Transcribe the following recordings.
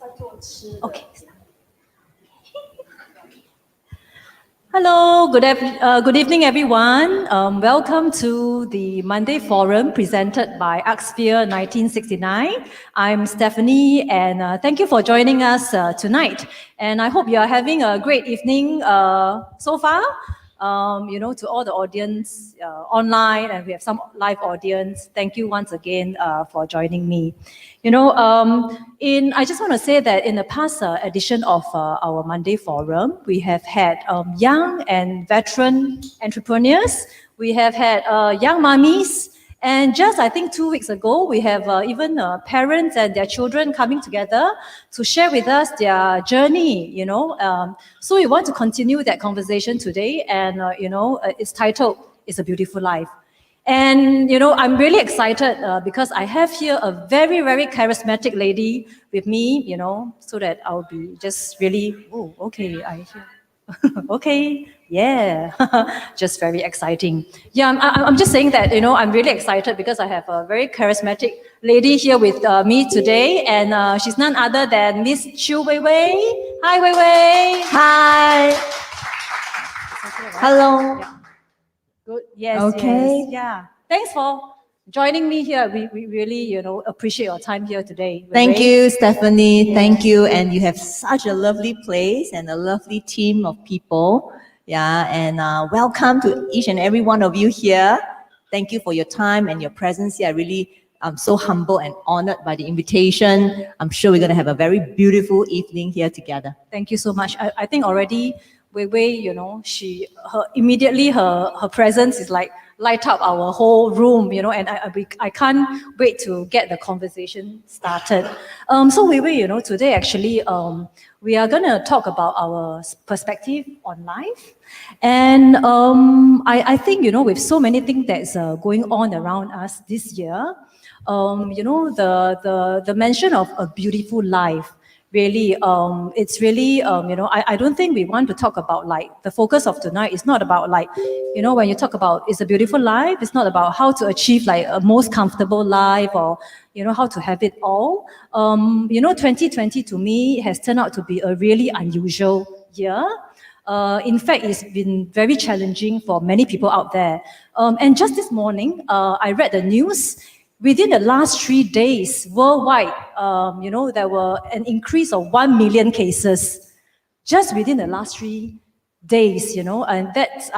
Okay. Hello, good evening, everyone. Welcome to the Monday Forum presented by Arcsphere 1969. I'm Stephanie, and thank you for joining us tonight. And I hope you are having a great evening so far. To all the audience online, and we have some live audience. Thank you once again for joining me. I just want to say that in the past edition of our Monday Forum, we have had young and veteran entrepreneurs. We have had young mummies. And just, I think, 2 weeks ago, we have even parents and their children coming together to share with us their journey, So we want to continue that conversation today. And, it's titled, It's a Beautiful Life. And, I'm really excited because I have here a very, very charismatic lady with me, so that I'll be just really, oh, okay, I hear. Okay, yeah, just very exciting. Yeah, I'm just saying that, I'm really excited because I have a very charismatic lady here with me today, and she's none other than Miss Chu Wei Wei. Hi, Wei Wei. Hi. Hello. Yeah. Good. Yes. Okay. Yes. Yeah. Thanks for joining me here. We really, appreciate your time here today. Thank you, Stephanie. Thank you. And you have such a lovely place and a lovely team of people. Yeah, and welcome to each and every one of you here. Thank you for your time and your presence here. I'm so humble and honored by the invitation. I'm sure we're going to have a very beautiful evening here together. Thank you so much. I think already Wei Wei, immediately her presence is like light up our whole room, and I can't wait to get the conversation started. So Wei Wei, today actually we are going to talk about our perspective on life. And I think, with so many things that's going on around us this year, the mention of a beautiful life, really, it's really, I don't think we want to talk about the focus of tonight is not about when you talk about it's a beautiful life, it's not about how to achieve a most comfortable life or, how to have it all. 2020 to me has turned out to be a really unusual year. In fact, it's been very challenging for many people out there. And just this morning, I read the news. Within the last 3 days, worldwide, there were an increase of 1 million cases just within the last 3 days, and that's,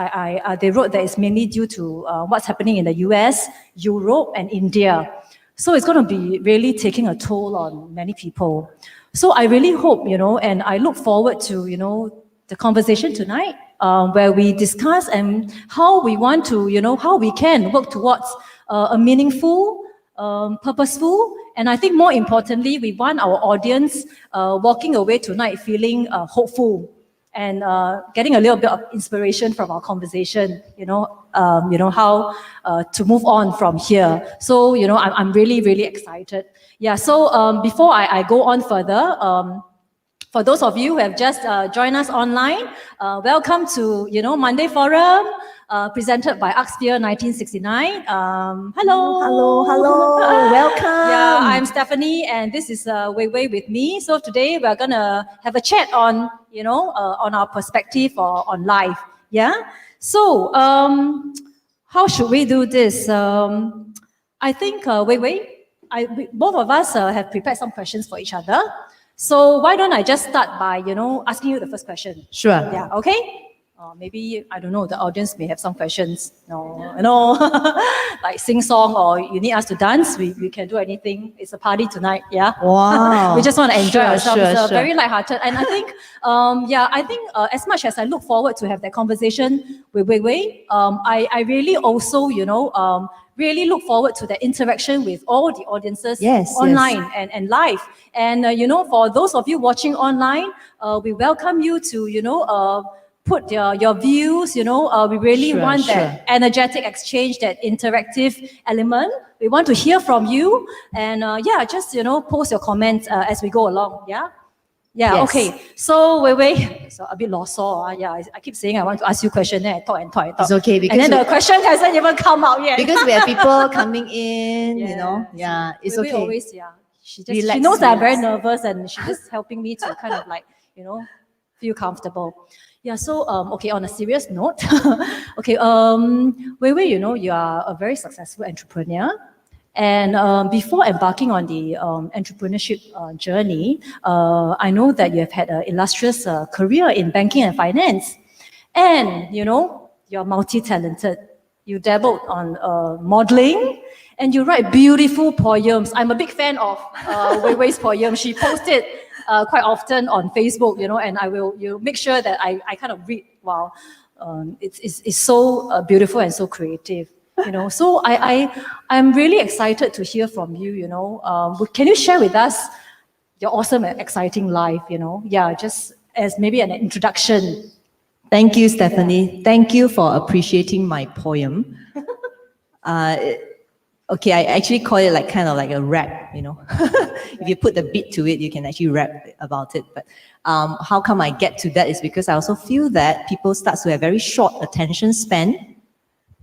they wrote that it's mainly due to what's happening in the US, Europe, and India. So it's going to be really taking a toll on many people. So I really hope, and I look forward to, the conversation tonight where we discuss and how we want to, how we can work towards a meaningful, purposeful, and I think more importantly, we want our audience walking away tonight feeling hopeful and getting a little bit of inspiration from our conversation, how to move on from here. So, I'm really, really excited. Yeah, so before I go on further, for those of you who have just joined us online, welcome to, Monday Forum, presented by Arcsphere 1969. Hello. Welcome. Yeah, I'm Stephanie, and this is Wei Wei with me. So today we're gonna have a chat on, on our perspective on life. Yeah. So how should we do this? I think Wei Wei, both of us have prepared some questions for each other. So why don't I just start by, asking you the first question? Sure. Yeah, okay? Maybe, I don't know, the audience may have some questions. No, like sing song or you need us to dance, we can do anything. It's a party tonight, yeah? Wow. We just want to enjoy ourselves. It's Sure. very lighthearted. And I think, as much as I look forward to have that conversation with Wei Wei, I really also, really look forward to the interaction with all the audiences online and live. And, for those of you watching online, we welcome you to, put your views, we really want that energetic exchange, that interactive element. We want to hear from you. And just, post your comments as we go along, yeah? Yeah, Yes. Okay. So, Wei Wei, so a bit lost. I keep saying I want to ask you a question, then I talk and talk. It's okay, because and then the question hasn't even come out yet. Because we have people coming in, Yeah. it's Wei Wei okay. always, she Relax, knows that I'm very relax. nervous, and she's just helping me to kind of like, feel comfortable. Yeah, so, okay, on a serious note, okay, Wei Wei, you are a very successful entrepreneur. And before embarking on the entrepreneurship journey, I know that you have had an illustrious career in banking and finance. And, you're multi-talented. You dabbled on modeling, and you write beautiful poems. I'm a big fan of Wei Wei's poem. She posts it quite often on Facebook, and I will make sure that I kind of read. Wow, it's so beautiful and so creative. So I'm really excited to hear from you. Can you share with us your awesome and exciting life? Yeah, just as maybe an introduction. Thank you, Stephanie. Thank you for appreciating my poem. Okay, I actually call it like kind of like a rap, If you put the beat to it, you can actually rap about it. But how come I get to that is because I also feel that people start to have very short attention span.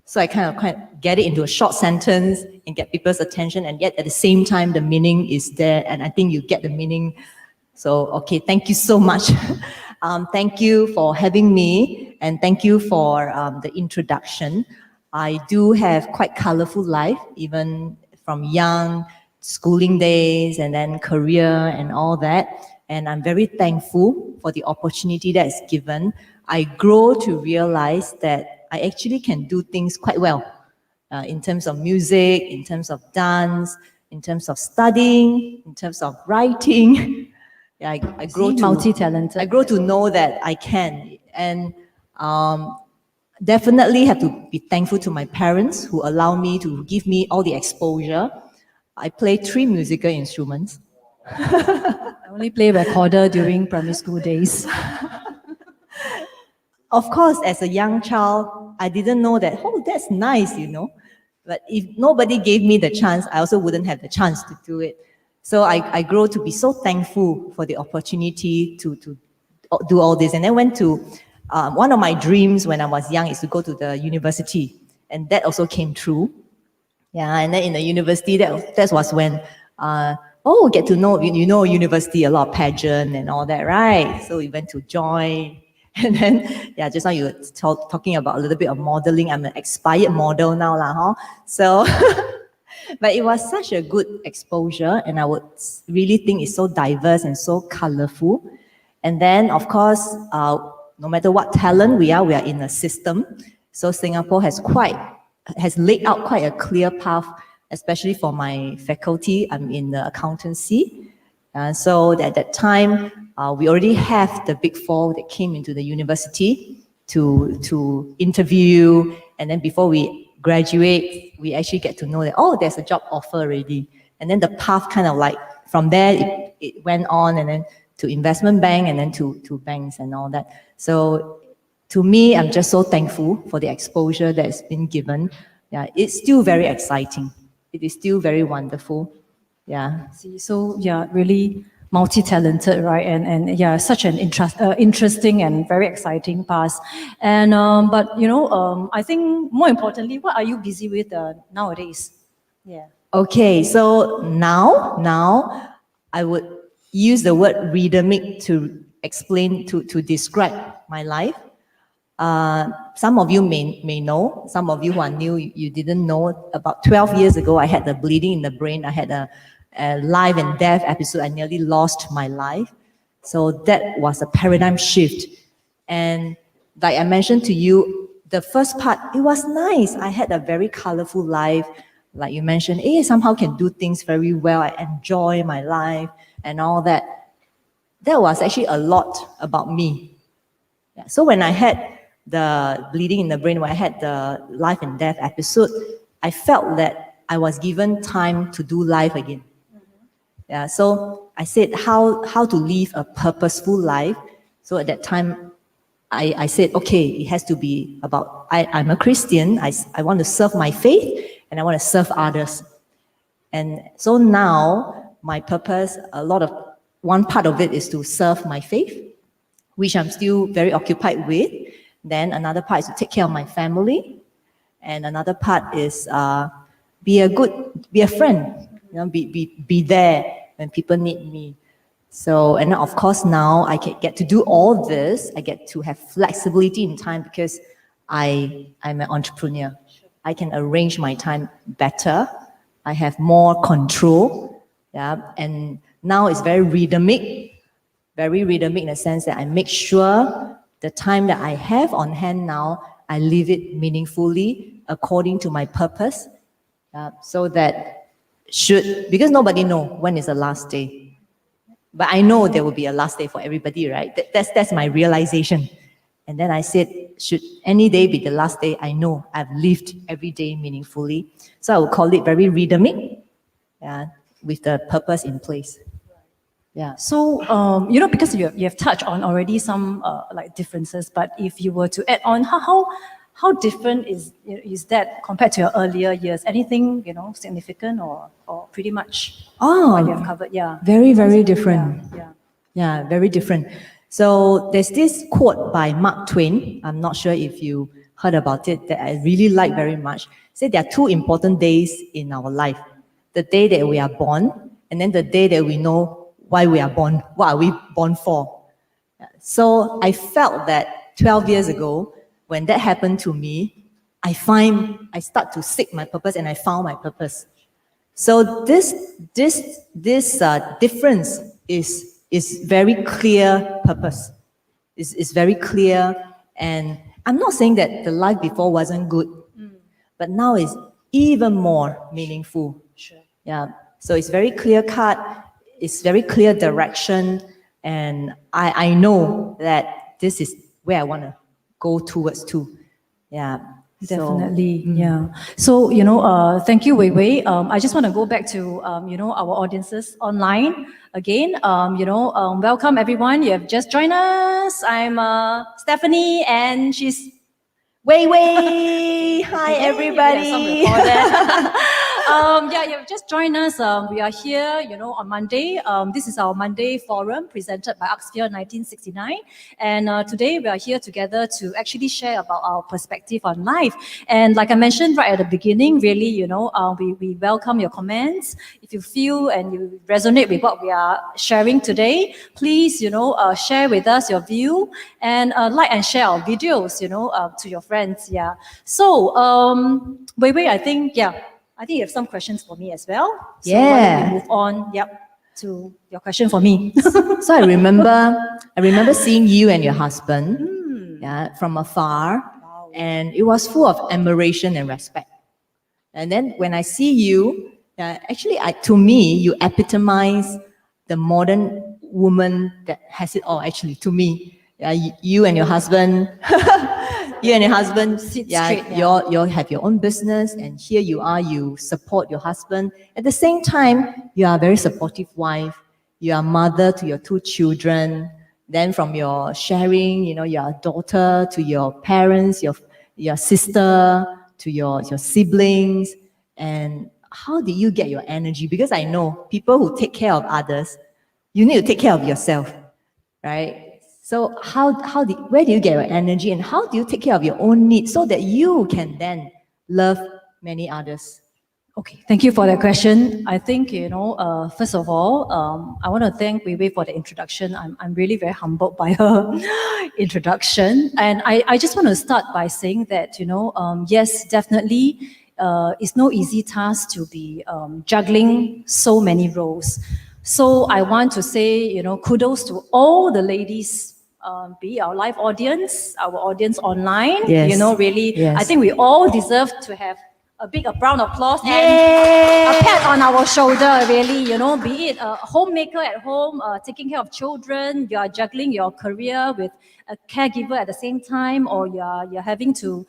So I kind of get it into a short sentence and get people's attention, and yet at the same time, the meaning is there, and I think you get the meaning. So, okay, thank you so much. Thank you for having me, and thank you for the introduction. I do have quite colorful life, even from young schooling days and then career and all that. And I'm very thankful for the opportunity that's given. I grow to realize that I actually can do things quite well in terms of music, in terms of dance, in terms of studying, in terms of writing. Yeah, I grow to multi-talented. I grow to know that I can, and definitely have to be thankful to my parents who allow me to give me all the exposure. I play 3 musical instruments. I only play recorder during primary school days. Of course, as a young child, I didn't know that, oh, that's nice, But if nobody gave me the chance, I also wouldn't have the chance to do it. So I grow to be so thankful for the opportunity to do all this. And I went to, one of my dreams when I was young is to go to the university. And that also came true. Yeah, and then in the university, that was when, get to know, university, a lot of pageant and all that, right? So we went to join. And then, yeah, just now you were talking about a little bit of modeling. I'm an expired model now, huh? So, but it was such a good exposure, and I would really think it's so diverse and so colorful. And then, of course, no matter what talent we are in a system. So Singapore has laid out quite a clear path, especially for my faculty. I'm in the accountancy. So at that time, we already have the Big Four that came into the university to interview. And then before we graduate, we actually get to know that, oh, there's a job offer already. And then the path kind of like, from there, it went on, and then to investment bank, and then to banks and all that. So to me, I'm just so thankful for the exposure that's been given. Yeah, it's still very exciting. It is still very wonderful. Yeah. See, so yeah, really multi-talented, right? And yeah, such an interesting and very exciting past. And but I think more importantly, what are you busy with nowadays? Yeah. Okay, so now I would use the word rhythmic to explain, to describe my life. Some of you may know, some of you who are new, you didn't know. About 12 years ago, I had the bleeding in the brain. I had a life and death episode. I nearly lost my life. So that was a paradigm shift. And like I mentioned to you, the first part, it was nice. I had a very colorful life. Like you mentioned, somehow can do things very well. I enjoy my life and all that. That was actually a lot about me. Yeah. So when I had the bleeding in the brain, when I had the life and death episode, I felt that I was given time to do life again. Yeah, so I said how to live a purposeful life. So at that time, I said, okay, it has to be about, I'm a Christian, I want to serve my faith, and I want to serve others. And so now, my purpose, one part of it is to serve my faith, which I'm still very occupied with. Then another part is to take care of my family. And another part is be a friend, be there. when people need me. So, and of course now I can get to do all this. I get to have flexibility in time because I'm an entrepreneur. I can arrange my time better. I have more control. Yeah, and now it's very rhythmic in the sense that I make sure the time that I have on hand now, I live it meaningfully according to my purpose. So that because nobody know when is the last day. But I know there will be a last day for everybody, right? That's my realization. And then I said, should any day be the last day, I know I've lived every day meaningfully. So I would call it very rhythmic, with the purpose in place. Yeah. So, because you have touched on already some like differences, but if you were to add on, how different is that compared to your earlier years? Anything, significant or pretty much what you have covered? Yeah. Very, very different. Yeah. Yeah, very different. So there's this quote by Mark Twain. I'm not sure if you heard about it, that I really like very much. Said there are two important days in our life. The day that we are born, and then the day that we know why we are born. What are we born for? So I felt that 12 years ago, when that happened to me, I start to seek my purpose, and I found my purpose. So this difference is very clear purpose. Is very clear, and I'm not saying that the life before wasn't good, but now it's even more meaningful. Sure. Yeah. So it's very clear cut. It's very clear direction, and I know that this is where I want to go towards too. Yeah. Definitely, yeah. So, thank you, Wei Wei. I just want to go back to, our audiences online again. Welcome everyone. You have just joined us. I'm Stephanie, and she's Wei Wei. Hi, everybody. You've just joined us. We are here, on Monday. This is our Monday forum presented by Arcsphere 1969. And today we are here together to actually share about our perspective on life. And like I mentioned right at the beginning, really, we welcome your comments. If you feel and you resonate with what we are sharing today, please, share with us your view and like and share our videos, to your friends. Yeah. So, Wei Wei, I think you have some questions for me as well. So why don't we move on? To your question for me. So I remember seeing you and your husband, from afar, and it was full of admiration and respect. And then when I see you, to me, you epitomize the modern woman that has it all. Actually, to me, you and your husband. You and your husband, straight, you have your own business, and here you are, you support your husband. At the same time, you are a very supportive wife. You are mother to your two children. Then from your sharing, you're a daughter to your parents, your sister, to your siblings. And how do you get your energy? Because I know people who take care of others, you need to take care of yourself, right? So where do you get your energy, and how do you take care of your own needs so that you can then love many others? Okay, thank you for that question. I think, first of all, I want to thank Wei Wei for the introduction. I'm really very humbled by her introduction. And I just want to start by saying that, yes, definitely, it's no easy task to be juggling so many roles. So I want to say, kudos to all the ladies, be our live audience, our audience online. Yes. Really, yes. I think we all deserve to have a big round of applause and a pat on our shoulder, really, be it a homemaker at home, taking care of children, you are juggling your career with a caregiver at the same time, or you're having to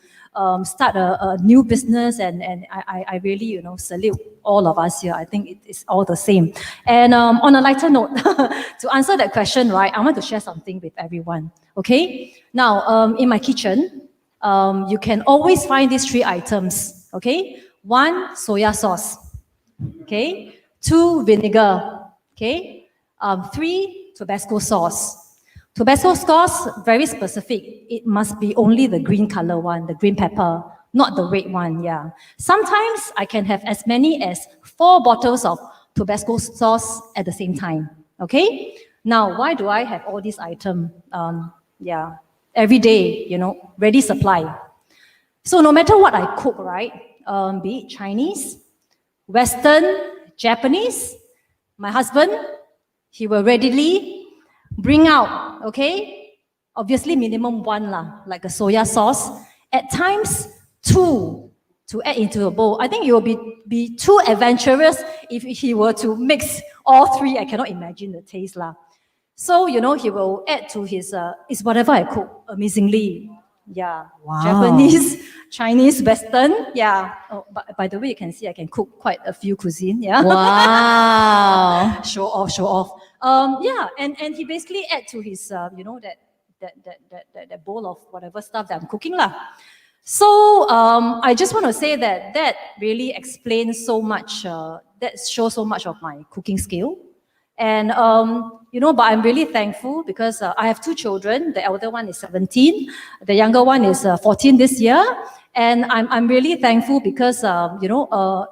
start a new business, and I really, salute all of us here. I think it's all the same. And on a lighter note, to answer that question, right, I want to share something with everyone, okay? Now, in my kitchen, you can always find these 3 items, okay? 1, soya sauce, okay? 2, vinegar, okay? 3, Tabasco sauce. Tabasco sauce, very specific. It must be only the green color one, the green pepper, not the red one, yeah. Sometimes I can have as many as 4 bottles of Tabasco sauce at the same time. Okay? Now, why do I have all these items? Every day, ready supply. So no matter what I cook, right, be it Chinese, Western, Japanese, my husband, he will readily bring out, okay, obviously minimum one lah, like a soya sauce, at times two to add into a bowl. I think it will be too adventurous if he were to mix all three. I cannot imagine the taste lah. So, he will add to his, it's whatever I cook, amazingly. Yeah. Wow. Japanese, Chinese, Western. Yeah. Oh, by the way, you can see I can cook quite a few cuisine. Yeah. Wow. Show off. And he basically add to his, that bowl of whatever stuff that I'm cooking lah. So I just want to say that really explains so much, that shows so much of my cooking skill. And, but I'm really thankful because I have two children. The elder one is 17. The younger one is 14 this year. And I'm really thankful because, I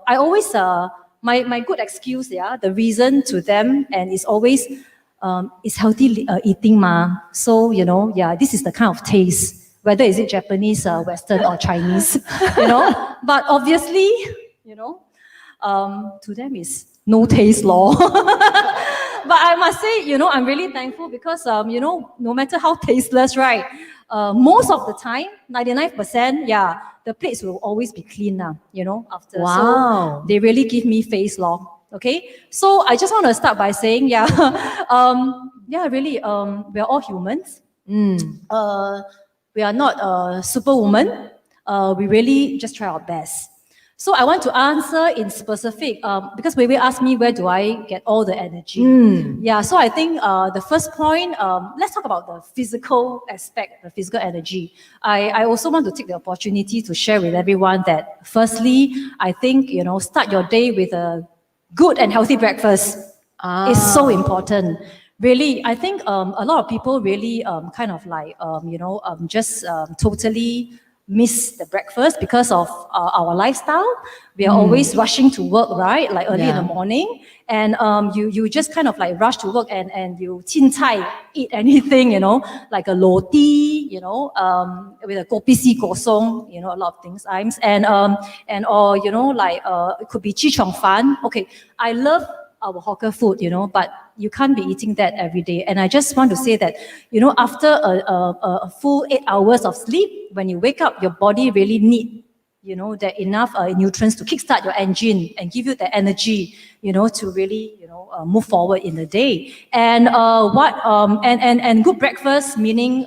always, my good excuse, the reason to them, and it's always, it's healthy eating ma. So, this is the kind of taste, whether is it Japanese, Western or Chinese, But obviously, to them is no taste law. But I must say, I'm really thankful because, no matter how tasteless, right, most of the time, 99%, the plates will always be clean now, after. Wow. So they really give me face law. Okay, so I just want to start by saying, really, we are all humans. We are not superwoman. We really just try our best. So I want to answer in specific, because Wei Wei asked me where do I get all the energy. So I think the first point, let's talk about the physical aspect, the physical energy. I also want to take the opportunity to share with everyone that firstly, I think, start your day with a good and healthy breakfast is so important. Really, I think a lot of people really just totally miss the breakfast because of our lifestyle. We are always rushing to work, right? Like early in the morning. And you just kind of like rush to work and you chin cai, eat anything, like a roti, with a kopi si kosong, a lot of things. Or, it could be chi chong fan. Okay, I love our hawker food, but you can't be eating that every day. And I just want to say that, after a full 8 hours of sleep, when you wake up, your body really need, that enough nutrients to kickstart your engine and give you the energy, to really, move forward in the day. And and good breakfast, meaning,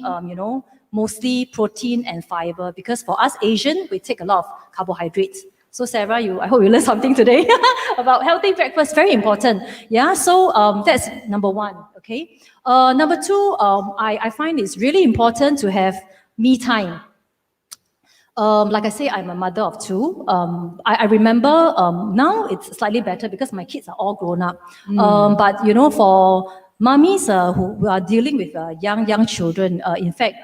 mostly protein and fiber, because for us Asian, we take a lot of carbohydrates. So Sarah, I hope you learned something today about healthy breakfast, very important. Yeah, so that's number one, okay? Number two, I find it's really important to have me time. Like I say, I'm a mother of two. I remember now it's slightly better because my kids are all grown up. But for mummies who are dealing with young children, in fact,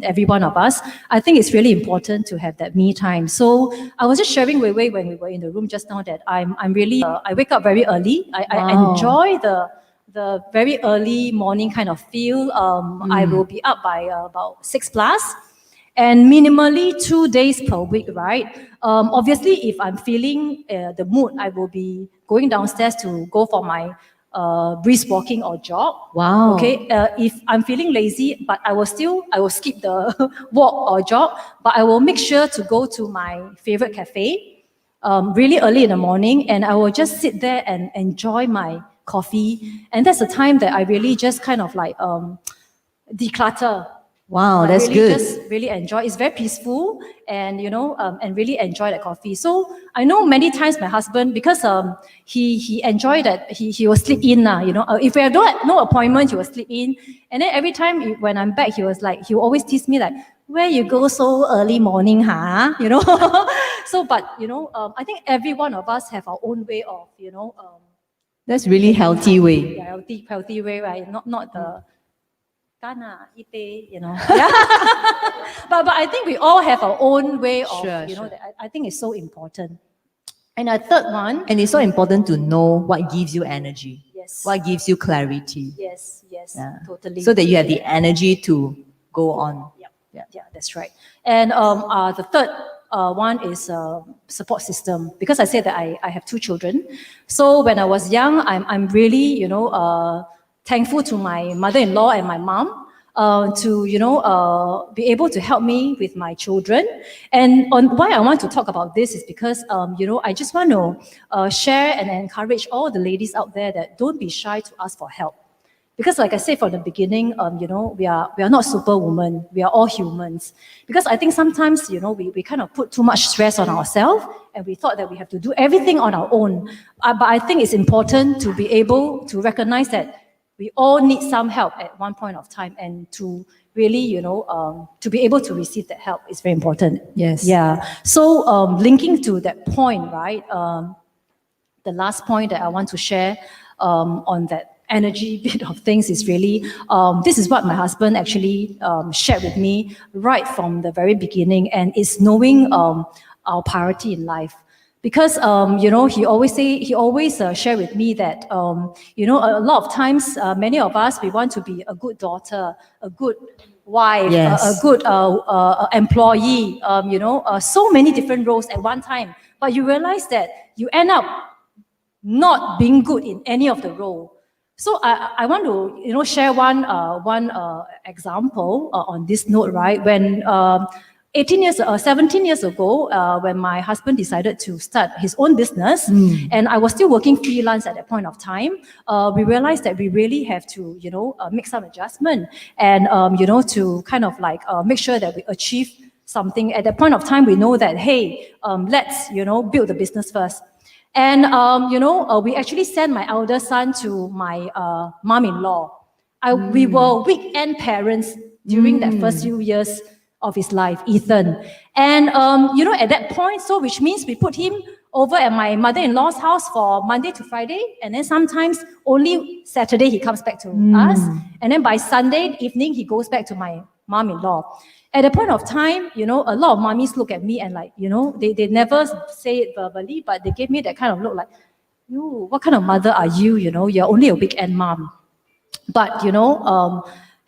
every one of us, I think it's really important to have that me time. So I was just sharing with Wei when we were in the room just now that I'm really, I wake up very early. I enjoy the very early morning kind of feel. I will be up by about 6+. And minimally 2 days per week, right? Obviously, if I'm feeling the mood, I will be going downstairs to go for my brisk walking or jog. Wow. Okay. If I'm feeling lazy, but I will skip the walk or jog, but I will make sure to go to my favorite cafe really early in the morning, and I will just sit there and enjoy my coffee. And that's the time that I really just kind of like declutter. Wow, that's really good. Just really enjoy. It's very peaceful, and and really enjoy that coffee. So I know many times my husband, because he enjoyed that, he will sleep in if we have no appointment, he will sleep in, and then every time when I'm back, he will always tease me like, where you go so early morning, huh? So, but I think every one of us have our own way of That's really healthy way. Yeah, healthy way, right? Not the yeah. but I think we all have our own way of, Sure. that I think it's so important. And a third one, And it's so important to know what gives you energy. yes, What gives you clarity. yes, Yeah. totally. So that you have the energy to go on. Yeah, that's right. And the third one is support system, because I said that I have two children. So when I was young, I'm really, thankful to my mother-in-law and my mom to, be able to help me with my children. And why I want to talk about this is because, I just want to share and encourage all the ladies out there that don't be shy to ask for help. Because like I said from the beginning, we are not superwoman. We are all humans. Because I think sometimes, we kind of put too much stress on ourselves and we thought that we have to do everything on our own. But I think it's important to be able to recognize that we all need some help at one point of time, and to really, to be able to receive that help is very important. Yes. Yeah. So linking to that point, right? The last point that I want to share on that energy bit of things is really, this is what my husband actually shared with me right from the very beginning, and it's knowing our priority in life. Because, he always share with me that, a lot of times, many of us, we want to be a good daughter, a good wife, Yes. a good employee, so many different roles at one time. But you realize that you end up not being good in any of the role. So I want to share one example on this note, right? When 17 years ago, when my husband decided to start his own business, and I was still working freelance at that point of time, we realized that we really have to make some adjustment, and to kind of like make sure that we achieve something. At that point of time, we know that, hey, let's build the business first. And, we actually sent my elder son to my mom-in-law. We were weekend parents during that first few years of his life, Ethan. And, at that point, so which means we put him over at my mother-in-law's house for Monday to Friday. And then sometimes only Saturday he comes back to us. And then by Sunday evening, he goes back to my mom-in-law. At a point of time, a lot of mommies look at me and like, they never say it verbally, but they gave me that kind of look like, you, what kind of mother are you? You're only a weekend mom. But,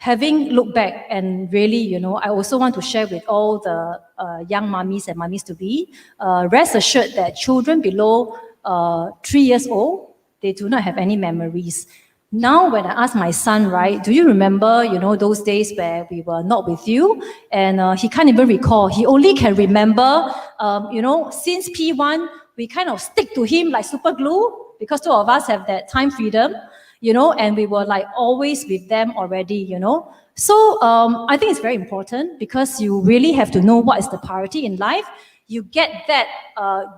having looked back and really, I also want to share with all the young mommies and mommies to be, rest assured that children below 3 years old, they do not have any memories. Now, when I ask my son, right, do you remember, those days where we were not with you? And he can't even recall. He only can remember, since P1, we kind of stick to him like super glue, because two of us have that time freedom, and we were like always with them already, So I think it's very important, because you really have to know what is the priority in life. You get that,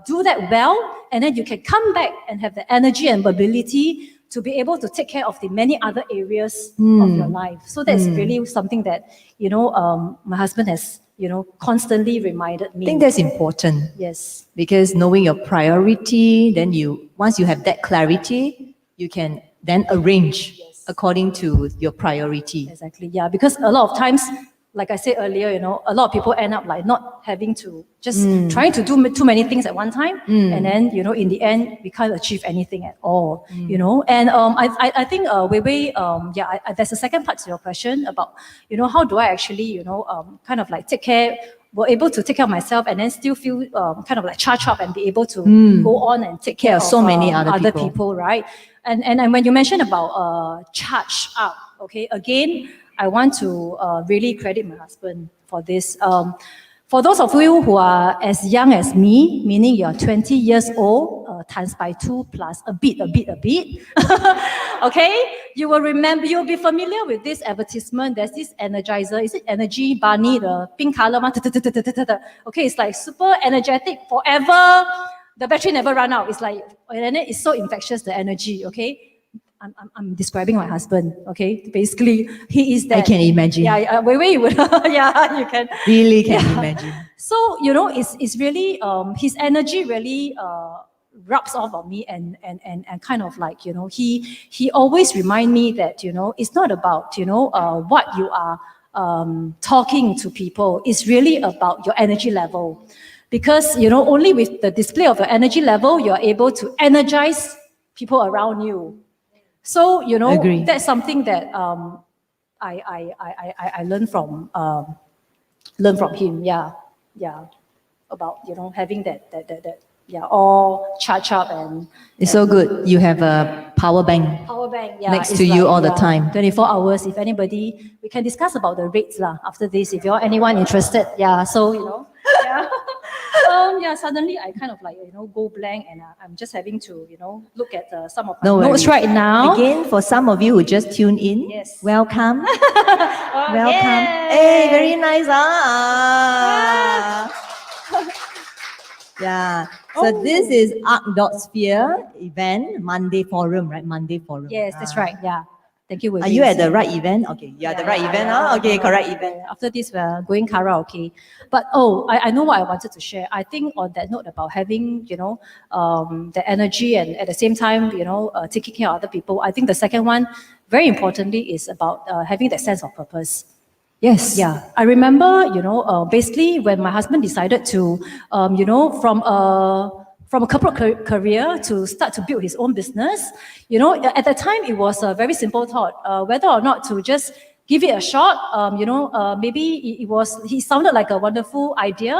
do that well, and then you can come back and have the energy and ability to be able to take care of the many other areas of your life. So that's really something that, my husband has, constantly reminded me. I think that's important. Yes. Because knowing your priority, then once you have that clarity, you can then arrange according to your priority. Exactly, yeah. Because a lot of times, like I said earlier, a lot of people end up like not having to, just trying to do too many things at one time. And then, in the end, we can't achieve anything at all, And I think, Wei, there's a second part to your question about, how do I actually, kind of like were able to take care of myself and then still feel kind of like charged up and be able to go on and take care of so many other people, right? And when you mentioned about charge up, okay, again, I want to really credit my husband for this. For those of you who are as young as me, meaning you're 20 years old, times by 2 plus a bit, okay? You'll be familiar with this advertisement. There's this energizer. Is it Energy Bunny, the pink color one? Okay, it's like super energetic forever. The battery never run out. It's like, and then it's so infectious, the energy, okay? I'm describing my husband, okay? Basically, he is that. I can imagine. Yeah, Wei would, yeah, you can. Really can imagine. So, it's really, his energy really rubs off on me, and kind of like, he always remind me that, it's not about, what you are talking to people. It's really about your energy level. Because, only with the display of your energy level, you're able to energize people around you. So, Agree. that's something that I learned from him. Yeah. About, having that, all charged up and It's so good. You have a power bank. power bank, yeah, Next it's to you all the time. 24 hours. If anybody, we can discuss about the rates after this. If you're anyone interested, yeah. So yeah, Suddenly I kind of go blank, and I'm just having to look at some of my No notes worries. right now. Again, for some of you who just tuned in, Yes. welcome. Welcome. yay. Hey, very nice. Yeah. So this is Arc.Sphere event, Monday Forum, right? Monday Forum. Yes, that's right. Yeah. Thank you. Are you at the right event? Okay, you are at the right event. Okay, correct event. After this, we're going karaoke. But I know what I wanted to share. I think on that note about having, the energy and at the same time, taking care of other people. I think the second one, very importantly, is about having that sense of purpose. Yes. Yeah, I remember, basically when my husband decided to, from a corporate career to start to build his own business, at the time it was a very simple thought, whether or not to just give it a shot. Maybe he sounded like a wonderful idea,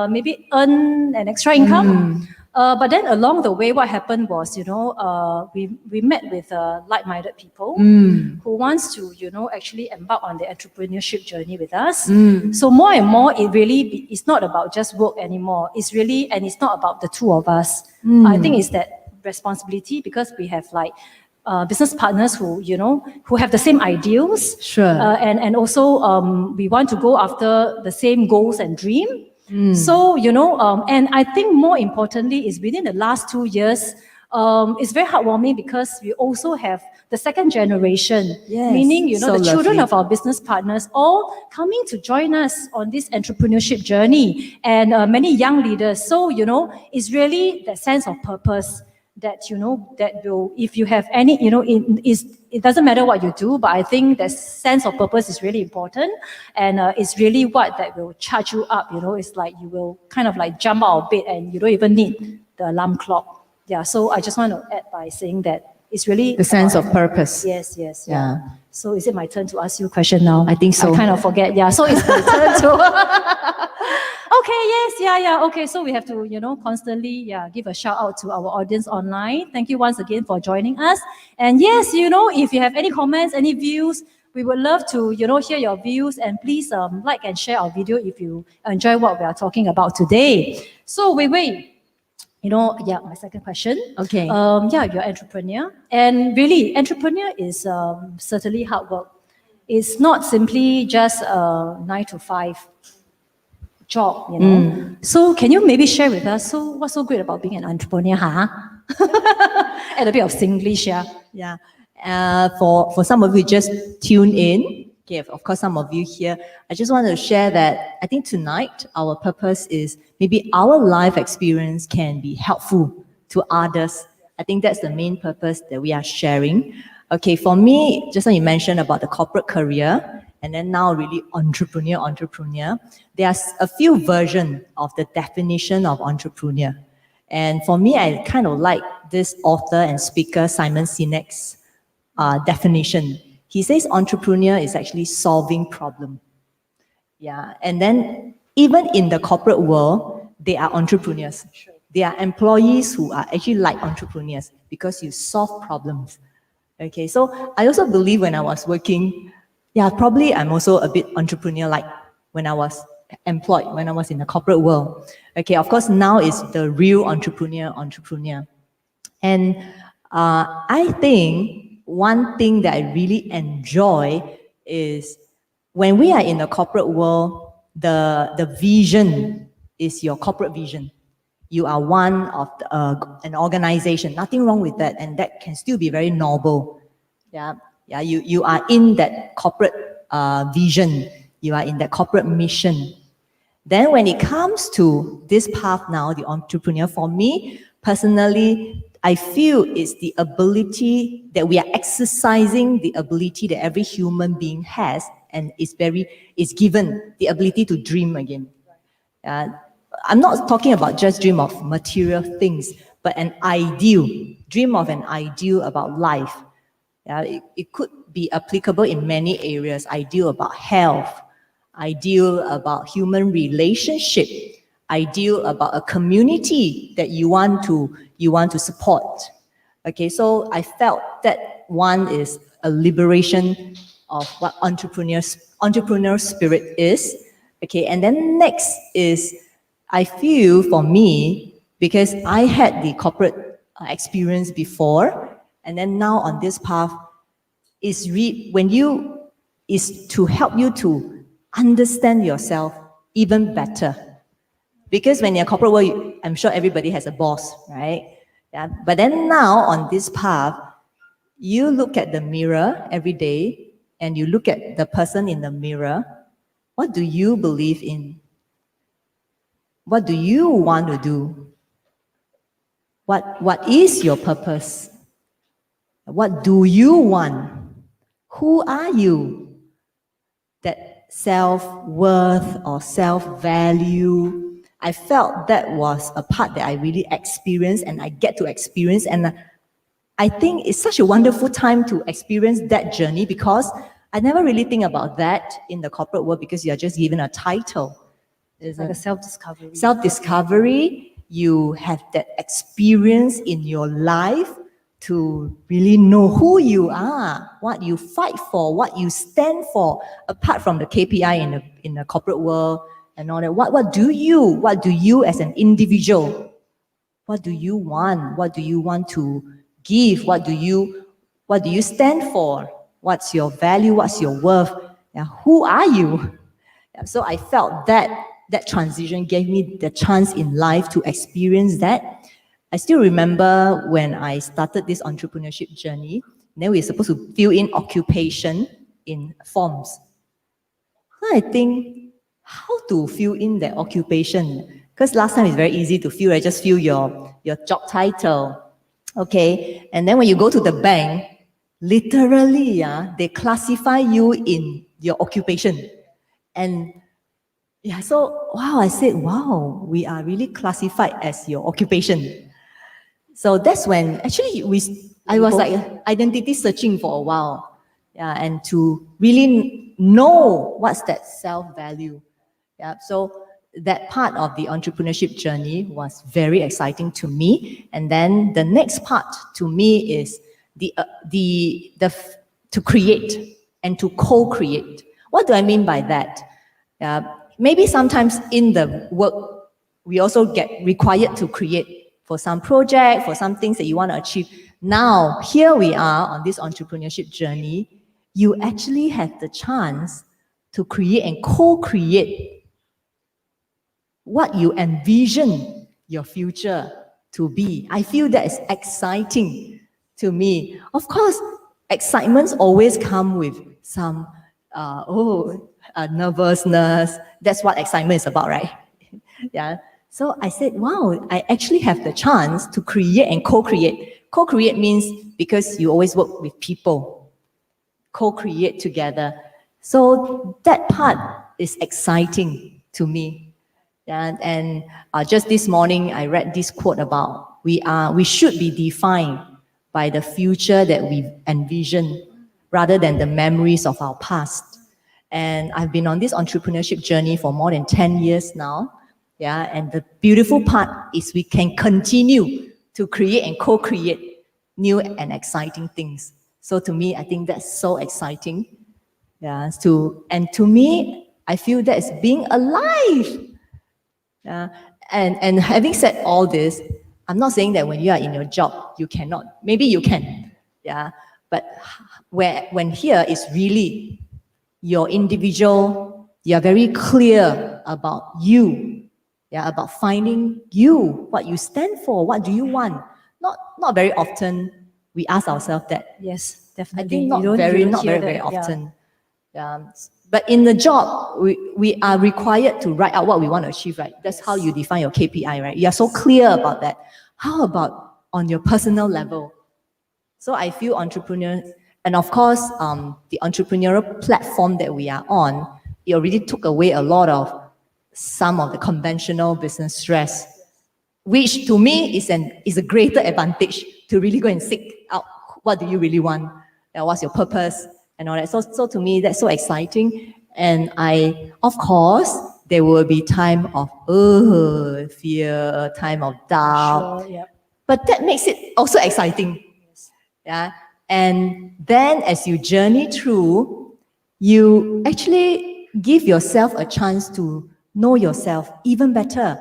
maybe earn an extra income. But then along the way, what happened was, we met with like-minded people who wants to, actually embark on the entrepreneurship journey with us. So more and more, it's not about just work anymore. And it's not about the two of us. I think it's that responsibility, because we have business partners who have the same ideals. Sure. And also we want to go after the same goals and dream. So, and I think more importantly is within the last 2 years, it's very heartwarming because we also have the second generation, Yes, meaning, so the children lovely. of our business partners all coming to join us on this entrepreneurship journey, and many young leaders. So, it's really that sense of purpose that, that will, if you have any, it doesn't matter what you do, but I think that sense of purpose is really important. And it's really what that will charge you up, it's like you will kind of jump out of bed and you don't even need the alarm clock. Yeah, so I just want to add by saying that it's really The sense of purpose. Yes. Yeah. So is it my turn to ask you a question now? I think so. I kind of forget. Yeah, so it's my turn to... Okay, yes, yeah. Okay, so we have to, constantly, give a shout out to our audience online. Thank you once again for joining us. And yes, if you have any comments, any views, we would love to, hear your views, and please like and share our video if you enjoy what we are talking about today. So Wei, my second question. Okay. You're an entrepreneur, and really, entrepreneur is certainly hard work. It's not simply just a 9 to 5 job, So can you maybe share with us, so what's so great about being an entrepreneur, huh? Add a bit of Singlish, yeah. Yeah. For some of you just tune in, okay, of course some of you here, I just want to share that I think tonight our purpose is maybe our life experience can be helpful to others. I think that's the main purpose that we are sharing. Okay, for me, just like you mentioned about the corporate career, and then now really entrepreneur, there's a few versions of the definition of entrepreneur. And for me, I kind of like this author and speaker, Simon Sinek's definition. He says entrepreneur is actually solving problem. Yeah, and then even in the corporate world, they are entrepreneurs. They are employees who are actually like entrepreneurs because you solve problems. Okay, so I also believe when I was working, probably I'm also a bit entrepreneur-like when I was employed, when I was in the corporate world. Okay, of course, now it's the real entrepreneur. And I think one thing that I really enjoy is when we are in the corporate world, the vision is your corporate vision. You are one of an organization, nothing wrong with that, and that can still be very noble. You are in that corporate vision, you are in that corporate mission. Then when it comes to this path now, the entrepreneur, for me personally, I feel it's the ability that we are exercising, the ability that every human being has, and is given the ability to dream again. I'm not talking about just dream of material things, but an ideal, dream of an ideal about life. Yeah, it could be applicable in many areas. Ideal about health, ideal about human relationship, ideal about a community that you want to support. Okay, so I felt that one is a liberation of what entrepreneur spirit is. Okay, and then next is, I feel for me, because I had the corporate experience before, and then now on this path is is to help you to understand yourself even better. Because when you're corporate world, I'm sure everybody has a boss, right? Yeah. But then now on this path, you look at the mirror every day and you look at the person in the mirror. What do you believe in? What do you want to do? What is your purpose? What do you want? Who are you? That self-worth or self-value, I felt that was a part that I really experienced and I get to experience. And I think it's such a wonderful time to experience that journey, because I never really think about that in the corporate world, because you're just given a title. It's like a self-discovery. Self-discovery, you have that experience in your life to really know who you are, what you fight for, what you stand for, apart from the KPI in the corporate world and all that. What do you as an individual, what do you want? What do you want to give? What do you stand for? What's your value? What's your worth? Yeah, who are you? Yeah, so I felt that transition gave me the chance in life to experience that. I still remember when I started this entrepreneurship journey, then we're supposed to fill in occupation in forms. So I think, how to fill in that occupation? Because last time it's very easy to fill, right? Just fill your job title. Okay, and then when you go to the bank, literally, they classify you in your occupation. And yeah, so wow, I said, wow, we are really classified as your occupation. So that's when actually I was like identity searching for a while. Yeah, and to really know what's that self-value. Yeah, so that part of the entrepreneurship journey was very exciting to me. And then the next part to me is to create and to co-create. What do I mean by that? Maybe sometimes in the work, we also get required to create for some project, for some things that you want to achieve. Now, here we are on this entrepreneurship journey. You actually have the chance to create and co-create what you envision your future to be. I feel that is exciting to me. Of course, excitements always come with some nervousness. That's what excitement is about, right? Yeah. So I said, wow, I actually have the chance to create and co-create. Co-create means because you always work with people, co-create together. So that part is exciting to me. And just this morning, I read this quote about we should be defined by the future that we envision rather than the memories of our past. And I've been on this entrepreneurship journey for more than 10 years now. Yeah, and the beautiful part is we can continue to create and co-create new and exciting things. So to me, I think that's so exciting. Yeah, to me, I feel that is being alive. And having said all this, I'm not saying that when you are in your job, you cannot. Maybe you can. Yeah, but when here is really your individual, you're very clear about you. Yeah, about finding you, what you stand for, what do you want. Not very often we ask ourselves that. Yes, I definitely. think not You don't very hear that, very yeah. often. Yeah. But in the job, we are required to write out what we want to achieve, right? That's how you define your KPI, right? You are so clear about that. How about on your personal level? So I feel entrepreneur, and of course, the entrepreneurial platform that we are on, it already took away a lot of some of the conventional business stress, which to me is a greater advantage to really go and seek out what do you really want, what's your purpose, and all that. So to me, that's so exciting. And of course, there will be time of fear, time of doubt, Sure, yeah. but that makes it also exciting. Yeah. And then as you journey through, you actually give yourself a chance to know yourself even better.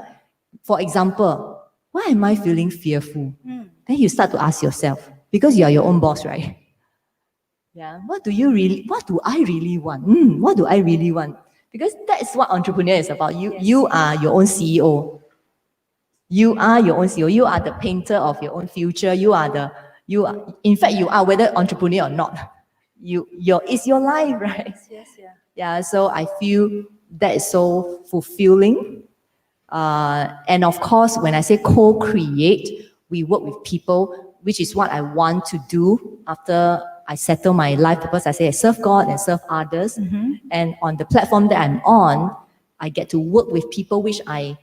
For example, why am I feeling fearful? Then you start to ask yourself, because you are your own boss, right? Yeah. What do I really want? What do I really want? Because that is what entrepreneur is about. You are your own CEO. You are your own CEO. You are the painter of your own future. In fact, you are whether entrepreneur or not. It's your life, right? Yes, yeah. Yeah, so I feel that is so fulfilling. And of course, when I say co-create, we work with people, which is what I want to do after I settle my life purpose. I say I serve God and serve others. And on the platform that I'm on, I get to work with people which I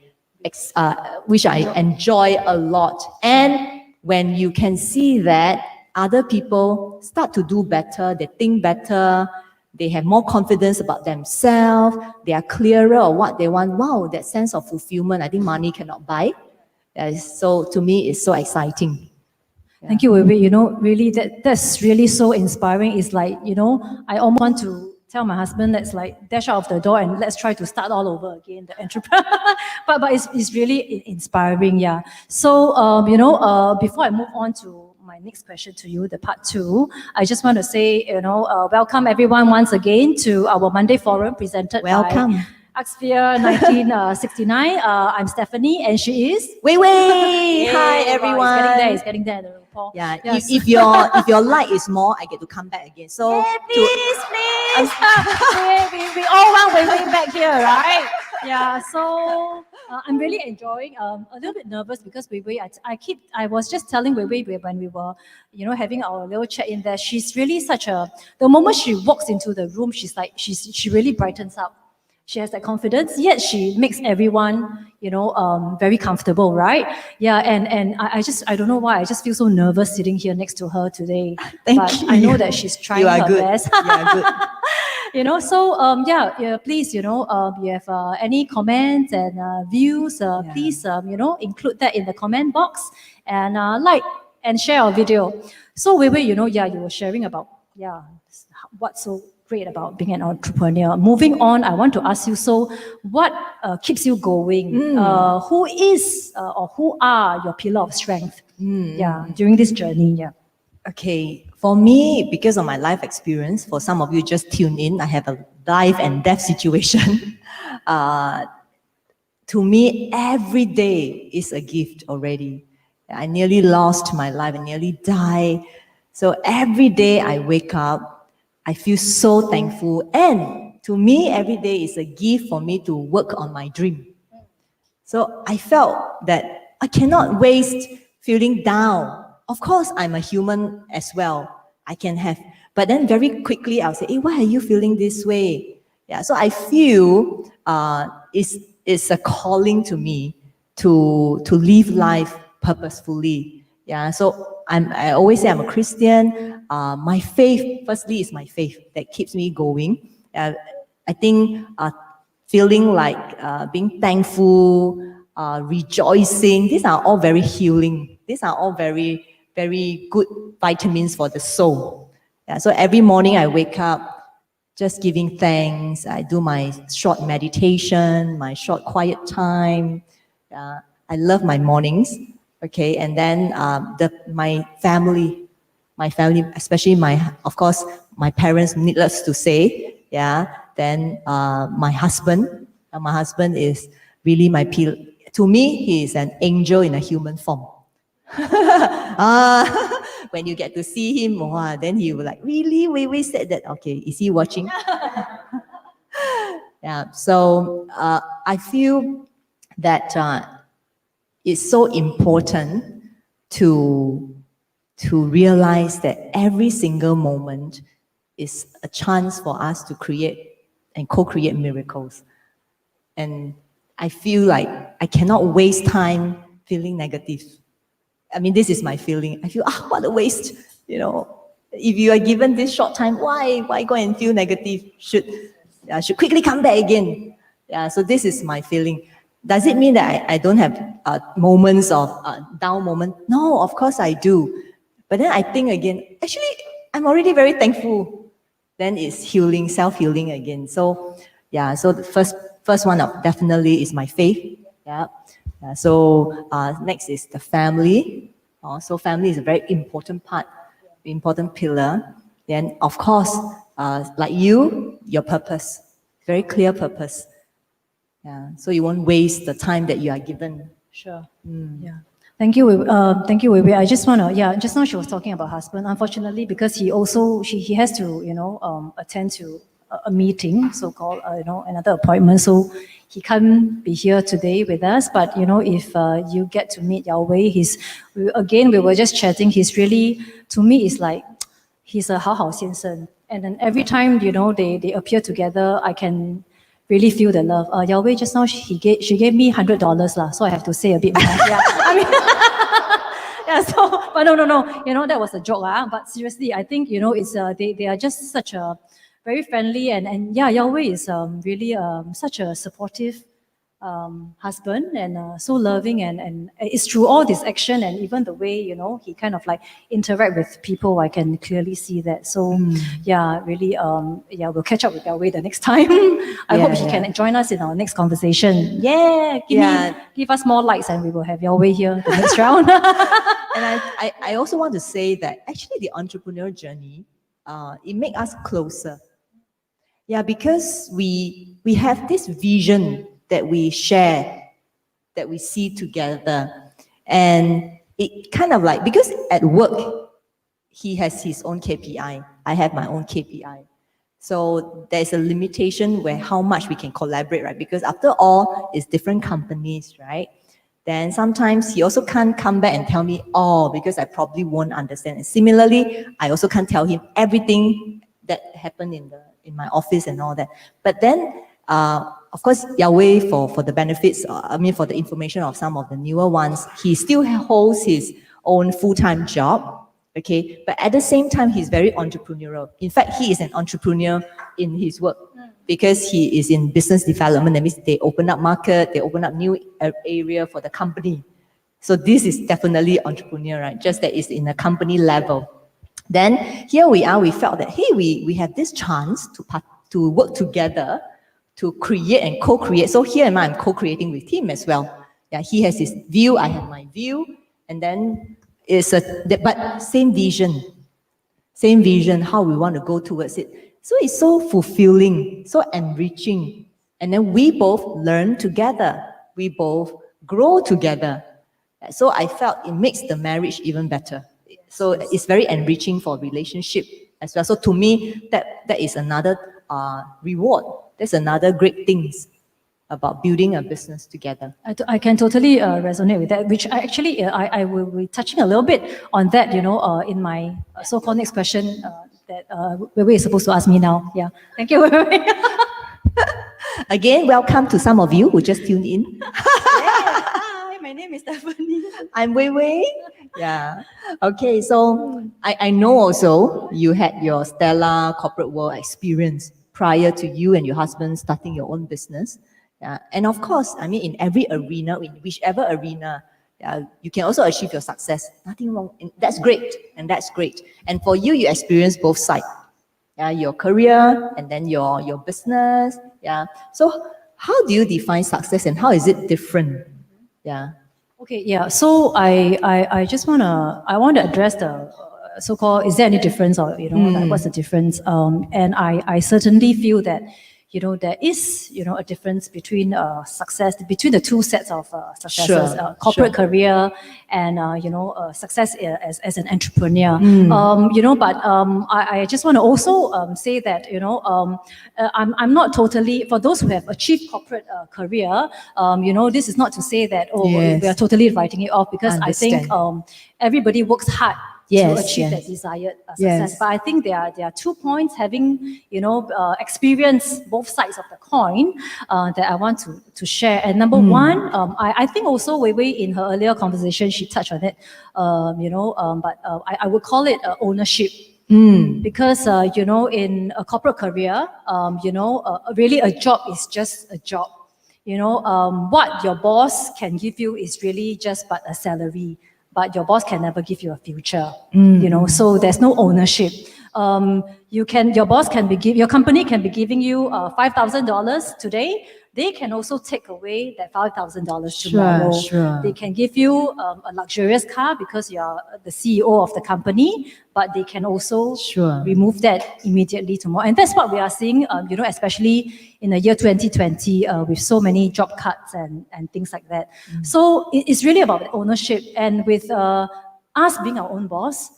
enjoy a lot. And when you can see that other people start to do better, they think better, they have more confidence about themselves, they are clearer of what they want. Wow, that sense of fulfillment, I think money cannot buy. So to me, it's so exciting. Thank you, Wei Wei. You know, really, that's really so inspiring. It's like, you know, I almost want to tell my husband, let's like dash out of the door and let's try to start all over again, the entrepreneur. but it's really inspiring, yeah. So, you know, before I move on to my next question to you, the part 2, I just want to say, you know, welcome everyone once again to our Monday Forum presented Welcome. by Axphere 1969. I'm Stephanie, and she is Wei Wei! Yay, Hi, wow, everyone. It's getting there, Paul. Yeah, Yes. if your light is more, I get to come back again. So Please. we all want Wei Wei back here, right? Yeah. So I'm really enjoying. A little bit nervous because Wei Wei. I was just telling Wei Wei when we were, you know, having our little chat in there. She's really such a. The moment she walks into the room, she's like she really brightens up. She has that confidence, yet she makes everyone, you know, very comfortable, right? Yeah, and I don't know why, I just feel so nervous sitting here next to her today. Thank but you. I know that she's trying You are her good. best. You are good. You know, so yeah, please, you know, you have any comments and views, please, you know, include that in the comment box and like and share our video. So Wei Wei, you know, yeah, you were sharing about what's so great about being an entrepreneur. Moving on, I want to ask you, so what keeps you going? Who is or who are your pillar of strength? Yeah, during this journey, yeah. Okay, for me, because of my life experience, for some of you just tune in, I have a life and death situation. To me, every day is a gift already. I nearly lost my life, I nearly died. So every day I wake up, I feel so thankful. And to me, every day is a gift for me to work on my dream. So I felt that I cannot waste feeling down. Of course, I'm a human as well. I can have, but then very quickly I'll say, hey, why are you feeling this way? Yeah, so I feel it's a calling to me to live life purposefully. Yeah, so I always say I'm a Christian. My faith, firstly, is my faith that keeps me going. I think feeling like being thankful, rejoicing, these are all very healing. These are all very, very good vitamins for the soul. Yeah, so every morning I wake up just giving thanks. I do my short meditation, my short quiet time. I love my mornings. Okay, and then my family, especially of course, my parents, needless to say. Yeah. Then my husband is really my pillar. To me, he is an angel in a human form. When you get to see him, wow, then you will like, really? We said that. Okay, is he watching? Yeah. So I feel that it's so important to realize that every single moment is a chance for us to create and co-create miracles. And I feel like I cannot waste time feeling negative. I mean, this is my feeling. I feel, what a waste, If you are given this short time, why go and feel negative? Should quickly come back again. Yeah, so this is my feeling. Does it mean that I don't have moments of down moment? No, of course I do. But then I think again, actually, I'm already very thankful. Then it's healing, self-healing again. So, yeah, so the first one up definitely is my faith. Yeah. So next is the family. So family is a very important part, important pillar. Then, of course, like your purpose, very clear purpose. Yeah, so you won't waste the time that you are given. Sure. Yeah. Thank you, Wei Wei. I just want to, just now she was talking about husband. Unfortunately, because he has to, attend to a meeting, so-called, another appointment. So he can't be here today with us. But, if you get to meet Yao Wei, we were just chatting. He's really, to me, it's like, he's a 好好先生. And then every time, they appear together, I can really feel the love. Yao Wei just now, she gave me $100 lah, so I have to say a bit more. Yeah, I mean, yeah. So, but no, that was a joke lah. But seriously, I think it's they are just such a very friendly and yeah, Yao Wei is really such a supportive husband and so loving and it's through all this action and even the way he kind of like interact with people. I can clearly see that. So yeah, really we'll catch up with Yao Wei the next time. I hope he can join us in our next conversation. Give us more likes and we will have Yao Wei here the next round. And I also want to say that actually the entrepreneurial journey it makes us closer. Yeah, because we have this vision that we share, that we see together. And it kind of like, because at work, he has his own KPI, I have my own KPI. So there's a limitation where how much we can collaborate, right? Because after all, it's different companies, right? Then sometimes he also can't come back and tell me all because I probably won't understand. And similarly, I also can't tell him everything that happened in my office and all that. But then, of course, Yao Wei, for the benefits, for the information of some of the newer ones, he still holds his own full-time job, okay? But at the same time, he's very entrepreneurial. In fact, he is an entrepreneur in his work because he is in business development. That means they open up market, they open up new area for the company. So this is definitely entrepreneur, right? Just that it's in a company level. Then here we are, we felt that, hey, we have this chance to work together to create and co-create. So here I'm co-creating with him as well. Yeah, he has his view, I have my view, and then but same vision, how we want to go towards it. So it's so fulfilling, so enriching. And then we both learn together. We both grow together. So I felt it makes the marriage even better. So it's very enriching for relationship as well. So to me, that is another reward. That's another great thing about building a business together. I can totally resonate with that, which I will be touching a little bit on that, in my so-called next question that Wei Wei is supposed to ask me now. Yeah, thank you, Wei Wei. Again, welcome to some of you who just tuned in. Hi, my name is Stephanie. I'm Wei Wei. Yeah. Okay, so I know also you had your stellar corporate world experience prior to you and your husband starting your own business. Yeah. And of course, in every arena, in whichever arena, you can also achieve your success. Nothing wrong. That's great. And that's great. And for you, you experience both sides. Yeah, your career and then your business. Yeah. So how do you define success and how is it different? Yeah. Okay, yeah. So I just want to address the so-called, is there any difference or, like, what's the difference? And I certainly feel that, there is, a difference between success, between the two sets of successes, corporate career and, success as an entrepreneur. But I just want to also say that, I'm not totally, for those who have achieved corporate career, this is not to say that, we are totally writing it off because I think everybody works hard Yes, achieve yes. that desired success. Yes. But I think there are 2 points, having experienced both sides of the coin, that I want to share. And number one, I think also Wei Wei in her earlier conversation she touched on it, I would call it ownership. Because in a corporate career, really a job is just a job. What your boss can give you is really just but a salary, but your boss can never give you a future. So there's no ownership. Your company can be giving you $5,000 today. They can also take away that $5,000 tomorrow. Sure. They can give you a luxurious car because you're the CEO of the company, but they can also Sure. remove that immediately tomorrow. And that's what we are seeing, especially in the year 2020, with so many job cuts and things like that. So it's really about ownership. And with us being our own boss,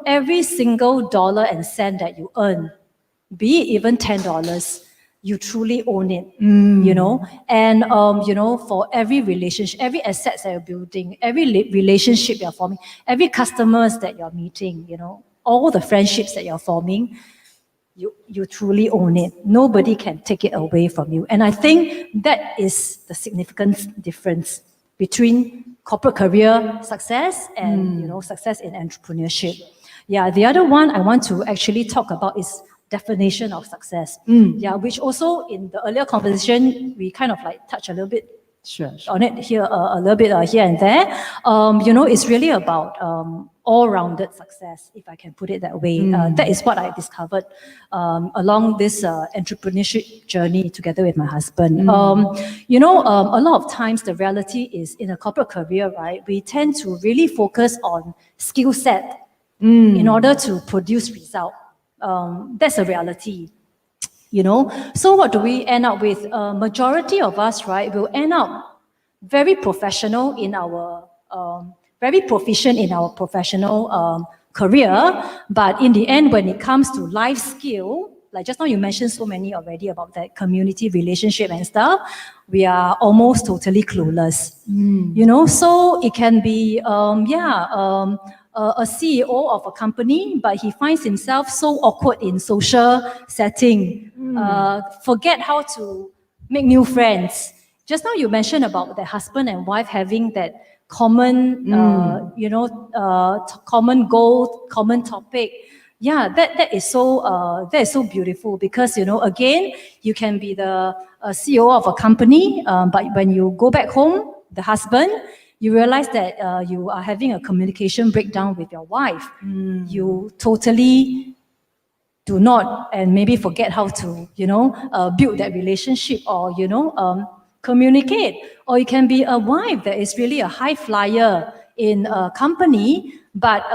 every single dollar and cent that you earn, be it even $10, you truly own it, and for every relationship, every assets that you're building, every relationship you're forming, every customers that you're meeting, all the friendships that you're forming, you truly own it. Nobody can take it away from you. And I think that is the significant difference between corporate career success and success in entrepreneurship. Yeah, the other one I want to actually talk about is definition of success. Yeah, which also in the earlier conversation we kind of like touch a little bit Sure. on it here, a little bit here and there. It's really about all-rounded success, if I can put it that way. That is what I discovered along this entrepreneurship journey together with my husband. A lot of times the reality is in a corporate career, right? We tend to really focus on skill set in order to produce result. That's a reality. So what do we end up with? Majority of us, right, will end up very professional in our, very proficient in our professional career, but in the end, when it comes to life skill, like just now you mentioned so many already about that community relationship and stuff, we are almost totally clueless. So it can be, a CEO of a company, but he finds himself so awkward in social setting, forget how to make new friends. Just now you mentioned about the husband and wife having that common, common goal, common topic. Yeah, that is so beautiful because, again, you can be the CEO of a company, but when you go back home, the husband, you realize that you are having a communication breakdown with your wife. You totally do not, and maybe forget how to, build that relationship or, communicate. Or you can be a wife that is really a high flyer in a company, but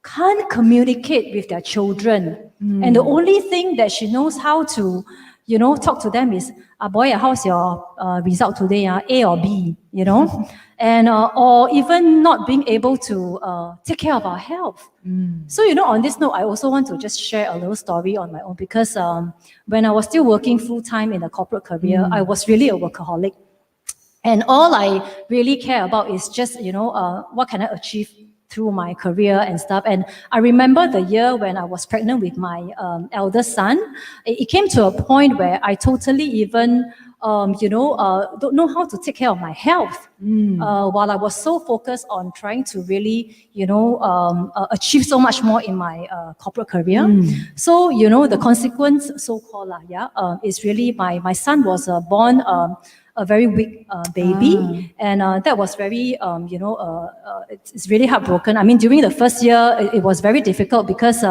can't communicate with their children. And the only thing that she knows how to, talk to them is, boy, how's your result today? A or B, and or even not being able to take care of our health. So, on this note, I also want to just share a little story on my own because when I was still working full-time in a corporate career, I was really a workaholic. And all I really care about is just, what can I achieve through my career and stuff. And I remember the year when I was pregnant with my eldest son, it came to a point where I totally even, don't know how to take care of my health while I was so focused on trying to really, achieve so much more in my corporate career. So, the consequence, so-called, is really my son was born a very weak baby, and that was very, it's really heartbroken. I mean, during the first year, it was very difficult because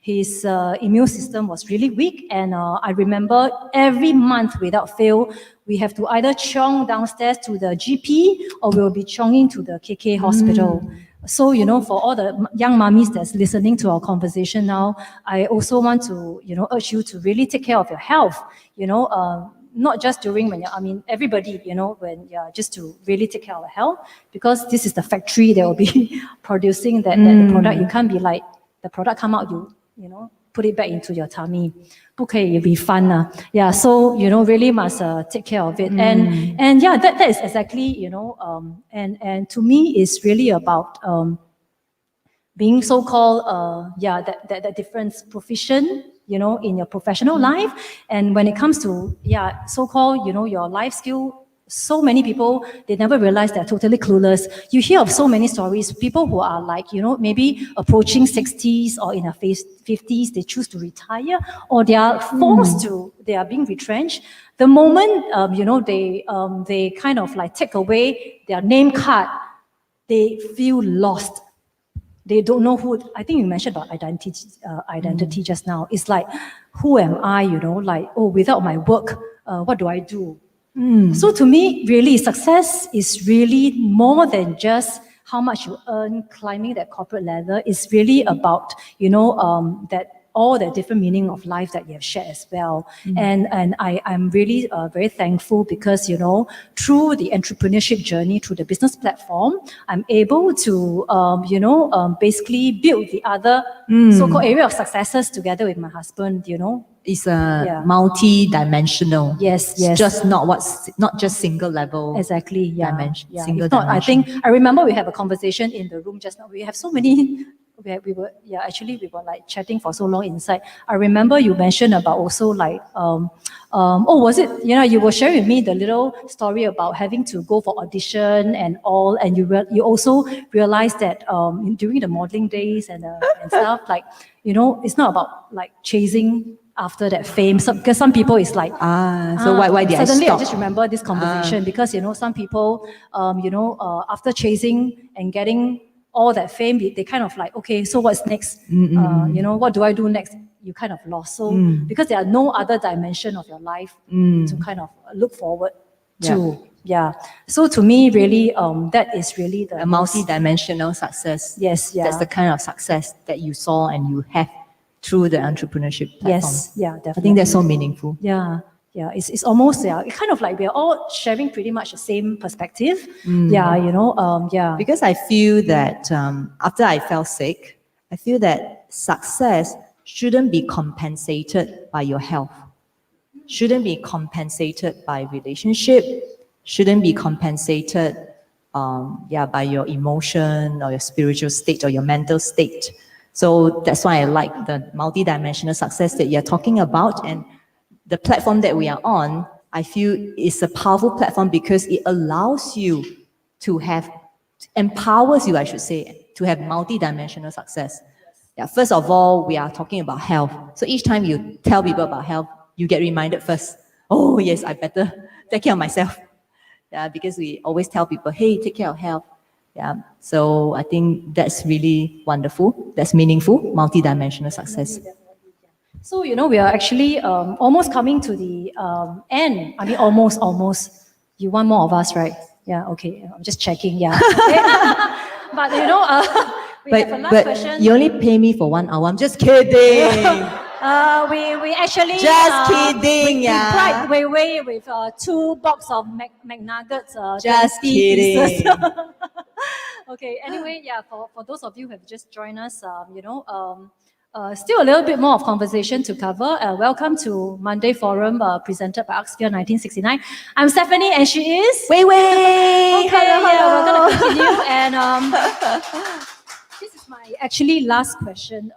his immune system was really weak, and I remember every month without fail, we have to either chong downstairs to the GP or we'll be chonging to the KK hospital. So, for all the young mummies that's listening to our conversation now, I also want to, urge you to really take care of your health, not just during when everybody, when you're just to really take care of health, because this is the factory that will be producing that the product. You can't be like, the product come out, you put it back into your tummy. 不可以 refund. Yeah, so, really must take care of it. And yeah, that is exactly, and to me, it's really about being so-called, that different proficient, in your professional life. And when it comes to, so-called, your life skill, so many people, they never realize they're totally clueless. You hear of so many stories, people who are like, maybe approaching 60s or in their 50s, they choose to retire, or they are forced to, they are being retrenched. The moment, they kind of like take away their name card, they feel lost. They don't know who. I think you mentioned about identity just now. It's like, who am I? Like, oh, without my work, what do I do? So to me, really, success is really more than just how much you earn climbing that corporate ladder. It's really about that all the different meaning of life that you have shared as well. And I'm really very thankful because, through the entrepreneurship journey, through the business platform, I'm able to, basically build the other so-called area of successes together with my husband, It's multi-dimensional. Yes, It's yes. just not just single level. Exactly, yeah. Dimension, yeah. single If not, I dimension. think, I remember we have a conversation in the room just now. We have so many, we were like chatting for so long inside. I remember you mentioned about also like, was it, you were sharing with me the little story about having to go for audition and all, and you also realized that during the modeling days and stuff, like, it's not about like chasing after that fame. Because some people is like, so why did I suddenly stop? I just remember this conversation because some people, after chasing and getting all that fame, they kind of like, okay, so what's next? What do I do next? You kind of lost. So because there are no other dimension of your life to kind of look forward to. Yeah. So to me, really, that is really the A multi-dimensional success. Yes, yeah. That's the kind of success that you saw and you have through the entrepreneurship platform. Yes, yeah, definitely. I think that's so meaningful. Yeah, it's almost, it's kind of like we're all sharing pretty much the same perspective. Yeah. Because I feel that after I fell sick, I feel that success shouldn't be compensated by your health, shouldn't be compensated by relationship, shouldn't be compensated by your emotion or your spiritual state or your mental state. So that's why I like the multidimensional success that you're talking about. And the platform that we are on, I feel is a powerful platform because it allows you to have, empowers you, I should say, to have multidimensional success. Yeah, first of all, we are talking about health. So each time you tell people about health, you get reminded first, oh yes, I better take care of myself. Yeah, because we always tell people, hey, take care of health. Yeah, so I think that's really wonderful. That's meaningful, multidimensional success. So, we are actually almost coming to the end. I mean, almost. You want more of us, right? Yeah, okay. I'm just checking, yeah. But, we have a last question. You only pay me for 1 hour. I'm just kidding. We actually... Just kidding, we yeah. bribe Wei Wei with 2 box of McNuggets. Just 20 kidding. pieces. Okay, anyway, yeah, for those of you who have just joined us, still a little bit more of conversation to cover. Welcome to Monday Forum presented by Arcsphere 1969. I'm Stephanie and she is... Wei Wei! Okay, Hello. we're going to continue. And this is my actually last question,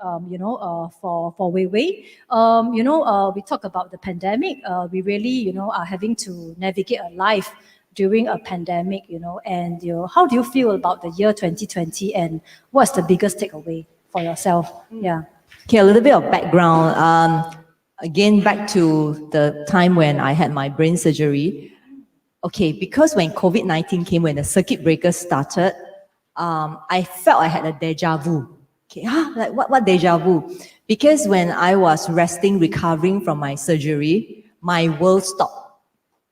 for Wei Wei. We talk about the pandemic. We really, are having to navigate a life during a pandemic, and how do you feel about the year 2020 and what's the biggest takeaway for yourself? Yeah. Okay, a little bit of background. Again, back to the time when I had my brain surgery. Okay, because when COVID-19 came, when the circuit breaker started, I felt I had a deja vu. Okay, like what deja vu? Because when I was resting, recovering from my surgery, my world stopped.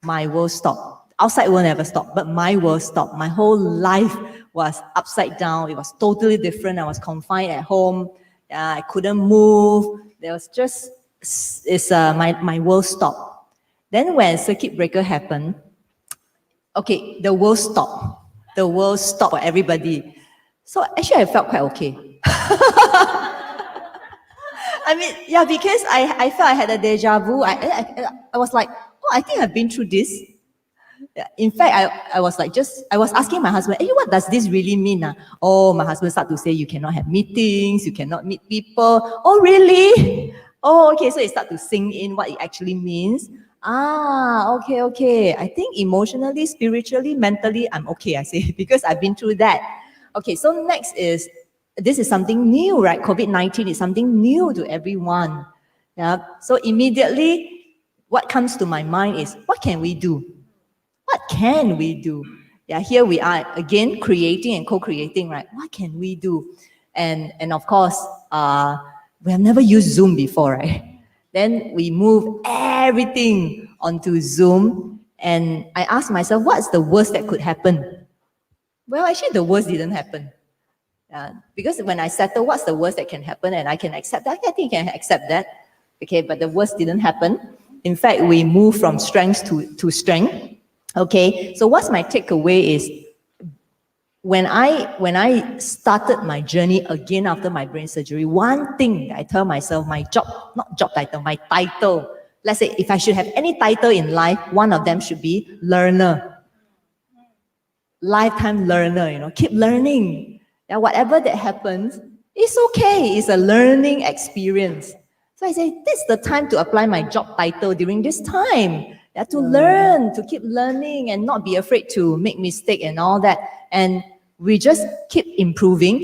My world stopped. Outside world never stopped, but my world stopped. My whole life was upside down. It was totally different. I was confined at home. I couldn't move. There was just, my world stopped. Then when circuit breaker happened, okay, the world stopped. The world stopped for everybody. So actually I felt quite okay. I mean, yeah, because I felt I had a deja vu. I was like, oh, I think I've been through this. Yeah, in fact, I was like I was asking my husband, hey, what does this really mean? Oh, my husband started to say, you cannot have meetings, you cannot meet people. Oh, really? Oh, okay, so it started to sink in what it actually means. Okay. I think emotionally, spiritually, mentally, I'm okay, I say, because I've been through that. Okay, so next is, this is something new, right? COVID-19 is something new to everyone. Yeah. So immediately, what comes to my mind is, what can we do? What can we do? Yeah, here we are again creating and co-creating, right? What can we do? And of course, we have never used Zoom before, right? Then we move everything onto Zoom, and I asked myself, what's the worst that could happen? Well, actually, the worst didn't happen. Because when I settle what's the worst that can happen and I can accept that, I think I can accept that. Okay, but the worst didn't happen. In fact, we move from strength to strength. Okay, so what's my takeaway is, when I started my journey again after my brain surgery, one thing that I tell myself, my job, not job title, my title, let's say if I should have any title in life, one of them should be learner. Lifetime learner, keep learning. Yeah, whatever that happens, it's okay. It's a learning experience. So I say, this is the time to apply my job title during this time. Yeah, to learn, to keep learning and not be afraid to make mistake and all that. And we just keep improving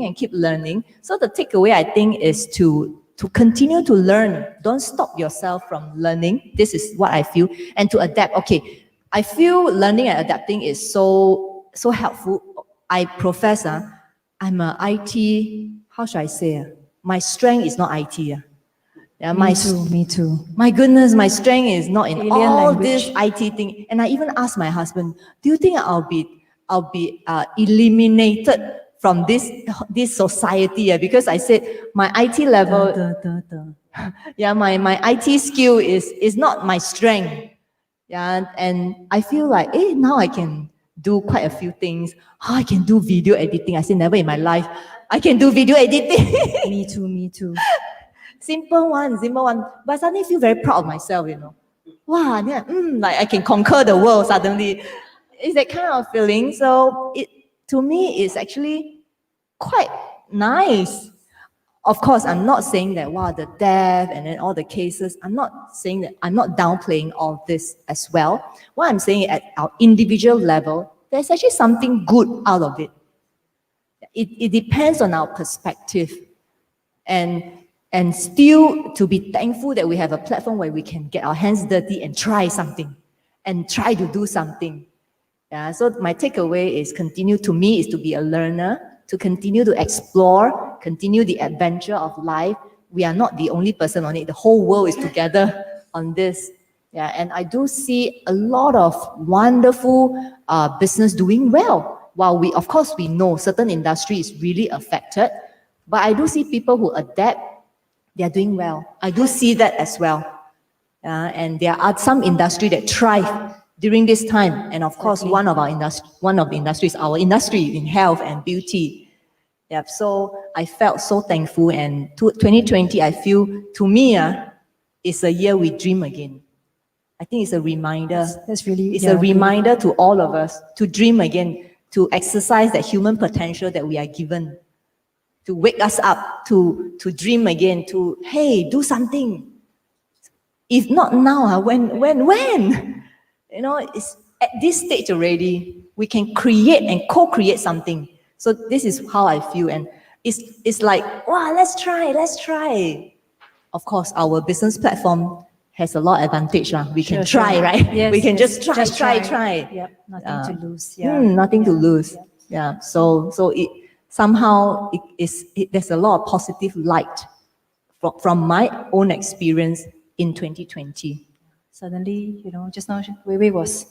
and keep learning. So the takeaway, I think, is to continue to learn. Don't stop yourself from learning. This is what I feel. And to adapt. Okay, I feel learning and adapting is so helpful. I profess, I'm a IT, how should I say? My strength is not IT. Yeah, Me too. My goodness, my strength is not in Alien all language. this IT thing. And I even asked my husband, do you think I'll be eliminated from this society? Because I said my IT level, yeah, my IT skill is not my strength. Yeah, and I feel like, now I can do quite a few things. I can do video editing. I said, never in my life. I can do video editing. Me too. Simple one. But I suddenly feel very proud of myself, Wow, yeah, like I can conquer the world suddenly. It's that kind of feeling. So to me, it's actually quite nice. Of course, I'm not saying that, wow, the death and then all the cases, I'm not saying that, I'm not downplaying all this as well. What I'm saying, at our individual level, there's actually something good out of it. It depends on our perspective. And still to be thankful that we have a platform where we can get our hands dirty and try something and try to do something. Yeah, so my takeaway is is to be a learner, to continue to explore, continue the adventure of life. We are not the only person on it. The whole world is together on this. Yeah, and I do see a lot of wonderful business doing well. While of course, we know certain industry is really affected, but I do see people who adapt, they are doing well. I do see that as well. And there are some industry that thrive during this time. And of course, one of the industries, our industry in health and beauty. Yeah, so I felt so thankful. And 2020, I feel, to me, it's a year we dream again. I think it's a reminder. That's really, It's a reminder to all of us to dream again, to exercise that human potential that we are given, to wake us up, to dream again, to, hey, do something. If not now, when? It's at this stage already, we can create and co-create something. So this is how I feel. And it's like, wow, let's try. Of course, our business platform has a lot of advantage. We can try, right? Yes, we can yes, just try. Yep, nothing to lose. Yeah. Nothing to lose. Yeah. So it somehow there's a lot of positive light from my own experience in 2020. Suddenly, just now Wei was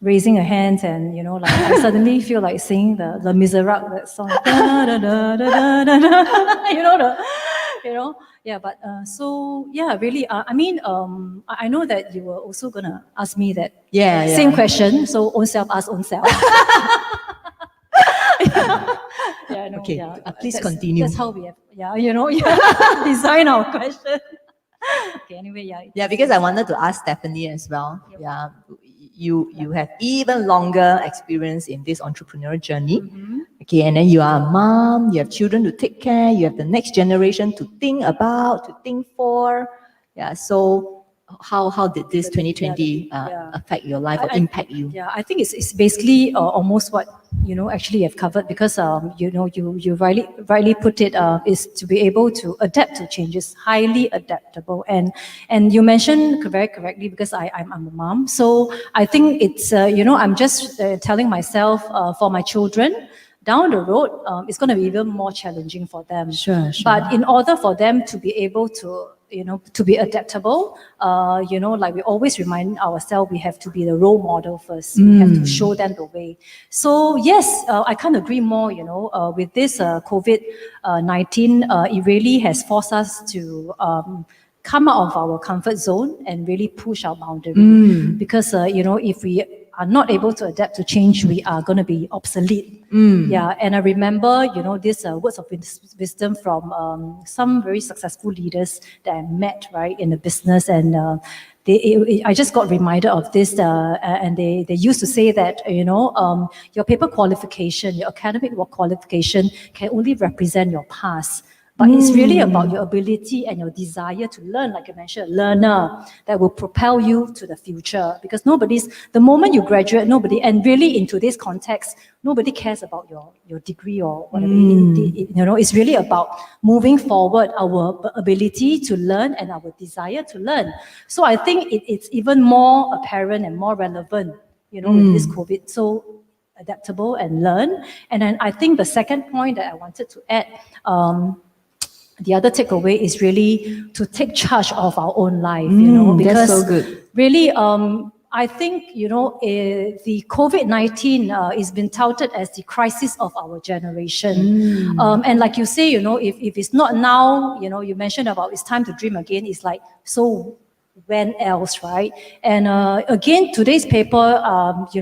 raising her hands, and like I suddenly feel like singing the Les Miserables, that song. Da, da, da, da, da, da, yeah. But so yeah, really. I mean, I know that you were also gonna ask me that same question. So own self ask own self. Yeah, no, Okay, yeah. please continue. That's how we have, design our question. Okay, anyway, Yeah, because I wanted to ask Stephanie as well. Yep. Yeah, you have even longer experience in this entrepreneurial journey. Okay, and then you are a mom, you have children to take care, you have the next generation to think about, to think for. Yeah, so how did this 2020 affect your life or impact you? Yeah, I think it's basically almost what actually you have covered, because you rightly put it, is to be able to adapt to changes, highly adaptable, and you mentioned very correctly, because I'm a mom, so I think it's I'm just telling myself, for my children down the road, it's going to be even more challenging for them. Sure. But in order for them to be able to, to be adaptable, like we always remind ourselves, we have to be the role model first. We have to show them the way. So yes, I can't agree more, with this COVID-19, it really has forced us to come out of our comfort zone and really push our boundary. Because, if we are not able to adapt to change, we are going to be obsolete. Yeah, and I remember, these words of wisdom from some very successful leaders that I met, right, in the business, and I just got reminded of this, and they used to say that, your paper qualification, your academic qualification can only represent your past. But it's really about your ability and your desire to learn, like I mentioned, a learner that will propel you to the future. Because the moment you graduate, and really in today's context, nobody cares about your degree or whatever. It's really about moving forward, our ability to learn and our desire to learn. So I think it's even more apparent and more relevant, with this COVID. So adaptable and learn. And then I think the second point that I wanted to add, the other takeaway is really to take charge of our own life, because that's so good. Really, I think, the COVID-19 is been touted as the crisis of our generation. And like you say, if it's not now, you mentioned about it's time to dream again, it's like, so when else, right? And again, today's paper,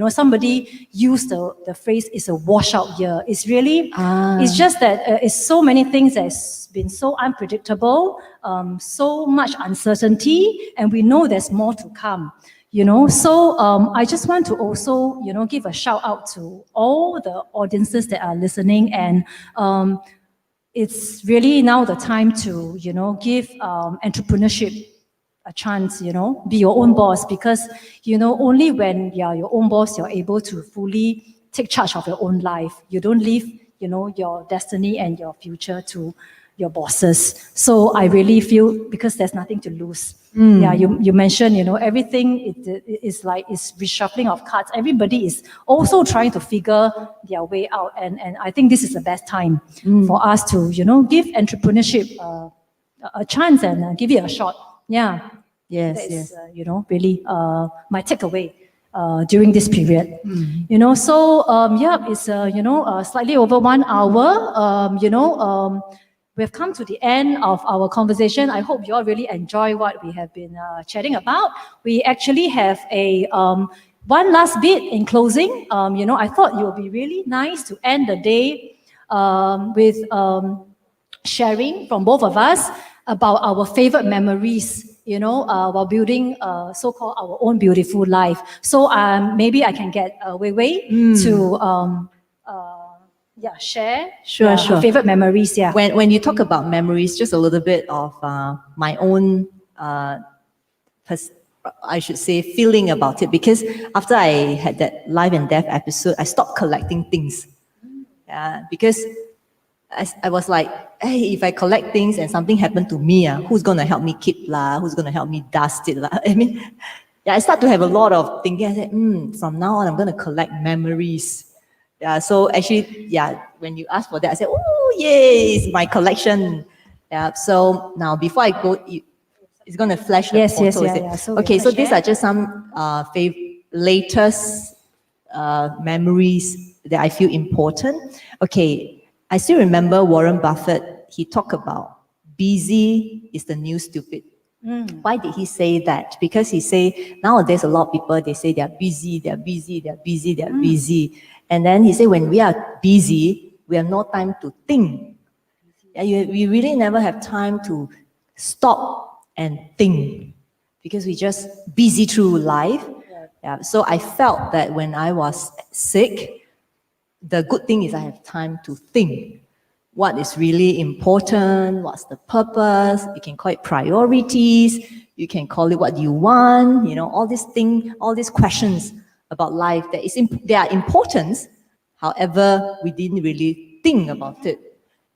somebody used the phrase, it's a washout year. It's really, it's just that it's so many things that's been so unpredictable, so much uncertainty, and we know there's more to come. So I just want to also, give a shout out to all the audiences that are listening, and it's really now the time to, give entrepreneurship a chance, be your own boss, because, only when you're your own boss, you're able to fully take charge of your own life. You don't leave, your destiny and your future to your bosses. So I really feel, because there's nothing to lose. Yeah, you mentioned, everything is like, it's reshuffling of cards. Everybody is also trying to figure their way out. And I think this is the best time for us to, give entrepreneurship a chance and give it a shot. Yeah. Yes, That is, really my takeaway during this period. So it's slightly over 1 hour. We've come to the end of our conversation. I hope you all really enjoy what we have been chatting about. We actually have a one last bit in closing. I thought it would be really nice to end the day with sharing from both of us about our favorite memories, while building so-called our own beautiful life. So maybe I can get Wei Wei to share Sure. favorite memories. Yeah. When you talk about memories, just a little bit of my own, I should say, feeling about it. Because after I had that life and death episode, I stopped collecting things. Yeah, because I was like, hey, if I collect things and something happened to me, who's going to help me keep lah? Who's going to help me dust it lah? I mean, I start to have a lot of thinking. I said, from now on, I'm going to collect memories. Yeah, so actually, when you ask for that, I said, oh, yay, it's my collection. Yeah, so now before I go, it's going to flash the photo. So these are just some latest memories that I feel important. Okay. I still remember Warren Buffett, he talked about busy is the new stupid. Why did he say that? Because he say, nowadays a lot of people, they say they're busy. And then he said, when we are busy, we have no time to think. We really never have time to stop and think, because we just busy through life. Yeah, so I felt that when I was sick, the good thing is I have time to think what is really important, what's the purpose. You can call it priorities, you can call it what you want, all these things, all these questions about life they are important. However, we didn't really think about it.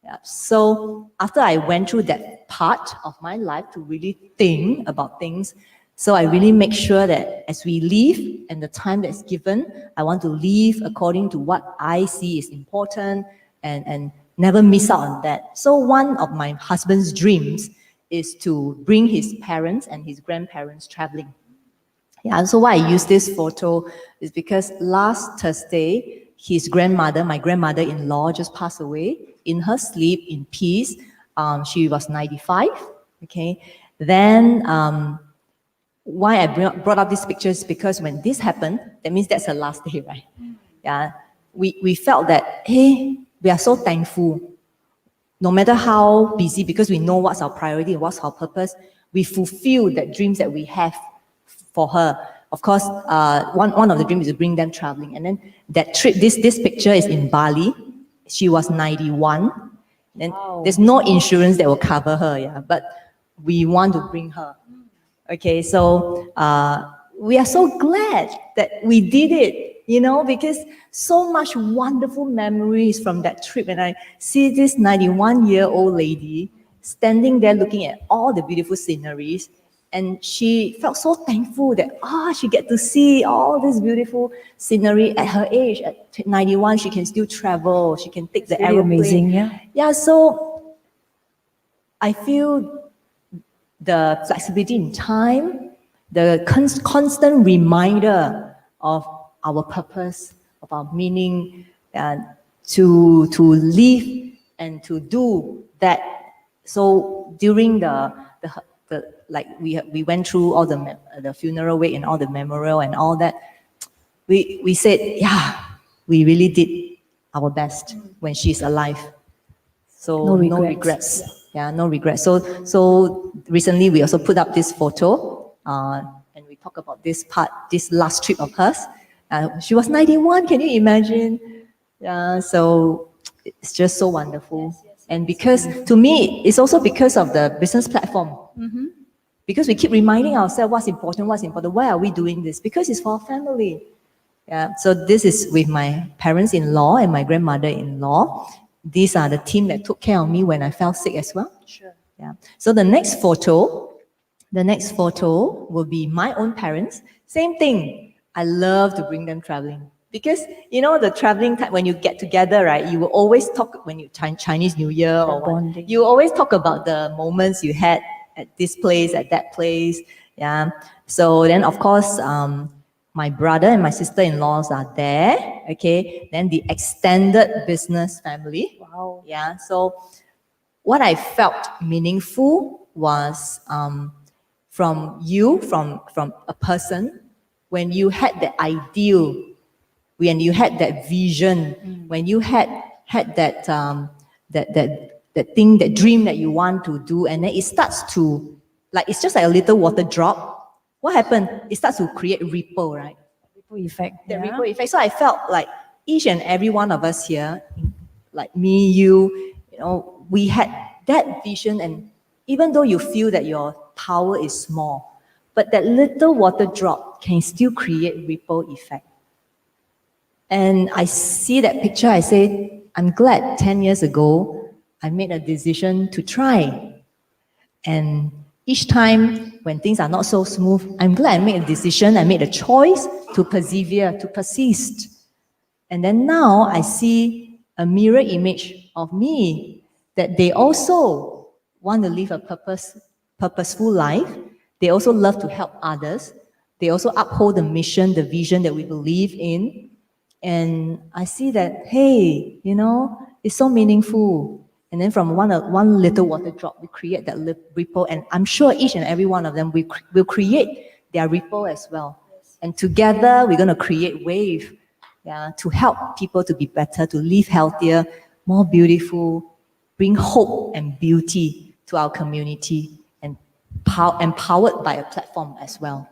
Yeah. So after I went through that part of my life to really think about things, so I really make sure that as we live and the time that's given, I want to live according to what I see is important and never miss out on that. So one of my husband's dreams is to bring his parents and his grandparents traveling. Yeah, and so why I use this photo is because last Thursday, his grandmother, my grandmother-in-law, just passed away in her sleep in peace. She was 95. Okay, then why I brought up these pictures because when this happened, that means that's the last day, right? Yeah, we felt that hey, we are so thankful. No matter how busy, because we know what's our priority and what's our purpose, we fulfill that dreams that we have for her. Of course, one of the dreams is to bring them traveling. And then that trip, this picture is in Bali. She was 91. And there's no insurance that will cover her, yeah. But we want to bring her. Okay, so we are so glad that we did it, because so much wonderful memories from that trip. And I see this 91-year-old lady standing there looking at all the beautiful sceneries. And she felt so thankful that, she get to see all this beautiful scenery at her age. At 91, she can still travel. She can take the Really aeroplane. amazing, yeah. Yeah, so I feel the flexibility in time, the constant reminder of our purpose, of our meaning, to live and to do that. So during we went through all the funeral wake and all the memorial and all that, we said, yeah, we really did our best when she's alive. So No no regrets. regrets. Yeah, no regrets. So recently we also put up this photo, and we talk about this last trip of hers. She was 91. Can you imagine? Yeah. So it's just so wonderful. And because to me, it's also because of the business platform. Because we keep reminding ourselves what's important. Why are we doing this? Because it's for our family. Yeah. So this is with my parents-in-law and my grandmother-in-law. These are the team that took care of me when I fell sick as well. Sure. Yeah. So the next photo will be my own parents. Same thing. I love to bring them traveling because the traveling time when you get together, right? You will always talk when you Chinese New Year or what, bonding. you always talk about the moments you had at this place, at that place. Yeah. So then, of course, my brother and my sister-in-laws are there. Okay. Then the extended business family. Wow. Yeah. So what I felt meaningful was from a person when you had that ideal, when you had that vision, when you had that that thing, that dream that you want to do, and then it starts to it's just like a little water drop. What happened? It starts to create ripple, right? Ripple effect. The yeah. ripple effect. So I felt like each and every one of us here, like me, you, we had that vision. And even though you feel that your power is small, but that little water drop can still create ripple effect. And I see that picture, I say, I'm glad 10 years ago, I made a decision to try. And each time when things are not so smooth, I'm glad I made a decision, I made a choice to persevere, to persist. And then now I see a mirror image of me that they also want to live a purposeful life. They also love to help others. They also uphold the mission, the vision that we believe in. And I see that, hey, it's so meaningful. And then from one little water drop, we create that ripple. And I'm sure each and every one of them will create their ripple as well. And together, we're going to create wave, to help people to be better, to live healthier, more beautiful, bring hope and beauty to our community, and empowered by a platform as well.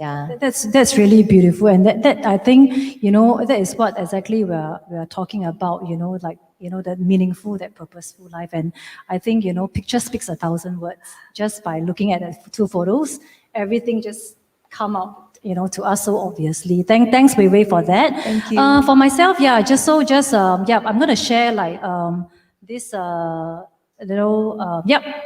Yeah. That's really beautiful, and that I think, you know, that is what exactly we're talking about, you know, like, you know, that meaningful, that purposeful life. And I think, you know, picture speaks 1,000 words. Just by looking at the two photos, everything just come out, you know, to us so obviously. Thanks Wei Wei for that. Thank you. For myself, yeah, I'm gonna share like this little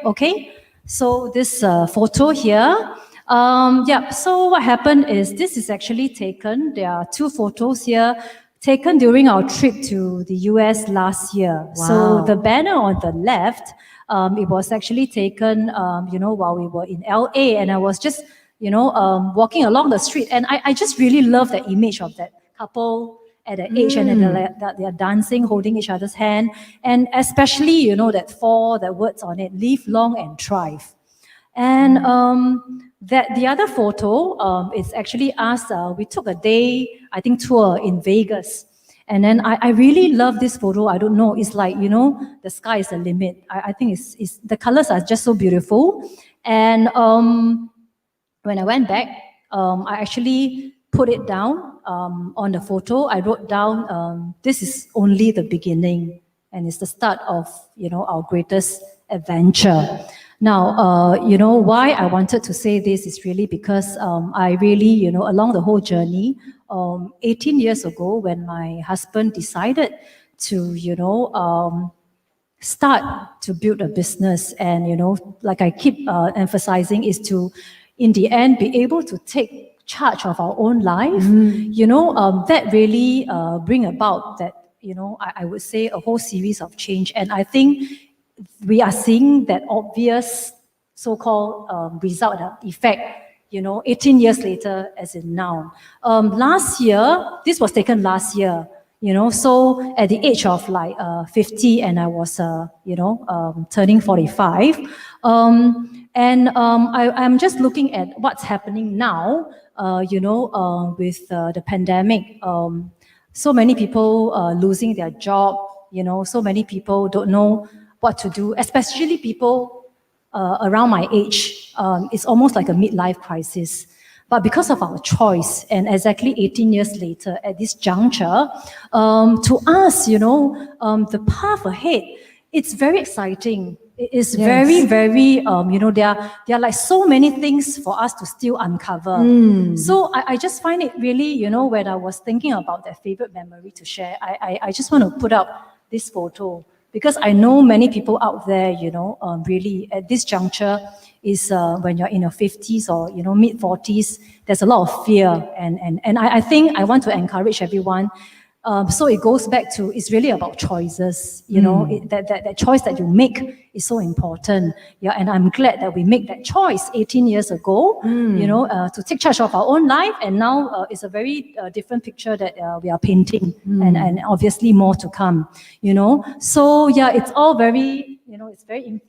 okay. So this photo here. So what happened is this is actually taken. There are two photos here taken during our trip to the US last year. So Wow. the banner on the left, it was actually taken, you know, while we were in LA, and I was just, you know, walking along the street, and I just really love the image of that couple at the age, and they're dancing, holding each other's hand, and especially, you know, that words on it: live long and thrive. And that the other photo is actually us. We took a day, I think, tour in Vegas. And then I really love this photo. I don't know. It's like, you know, the sky is the limit. I think it's the colors are just so beautiful. And when I went back, I actually put it down on the photo. I wrote down, this is only the beginning, and it's the start of, you know, our greatest adventure. Now, you know, why I wanted to say this is really because I really, you know, along the whole journey, 18 years ago, when my husband decided to, you know, start to build a business, and, you know, like I keep emphasizing, is to, in the end, be able to take charge of our own life. You know, that really bring about that, you know, I would say a whole series of change. And I think we are seeing that obvious so-called result, effect, you know, 18 years later, as in now. Last year, this was taken last year, you know, so at the age of like 50, and I was, you know, turning 45. I'm just looking at what's happening now, you know, with the pandemic. So many people losing their job, you know, so many people don't know what to do, especially people around my age. It's almost like a midlife crisis. But because of our choice, and exactly 18 years later, at this juncture, to us, you know, the path ahead, it's very exciting. It is very, very, you know, there are like so many things for us to still uncover. So I just find it really, you know, when I was thinking about that favorite memory to share, I just want to put up this photo. Because I know many people out there, you know, really at this juncture is when you're in your 50s or, you know, mid 40s, there's a lot of fear. And I think I want to encourage everyone. So it goes back to, it's really about choices, you know, that choice that you make is so important. Yeah, and I'm glad that we make that choice 18 years ago, you know, to take charge of our own life. And now it's a very different picture that we are painting, and obviously more to come, you know. So yeah, it's all very, you know, it's very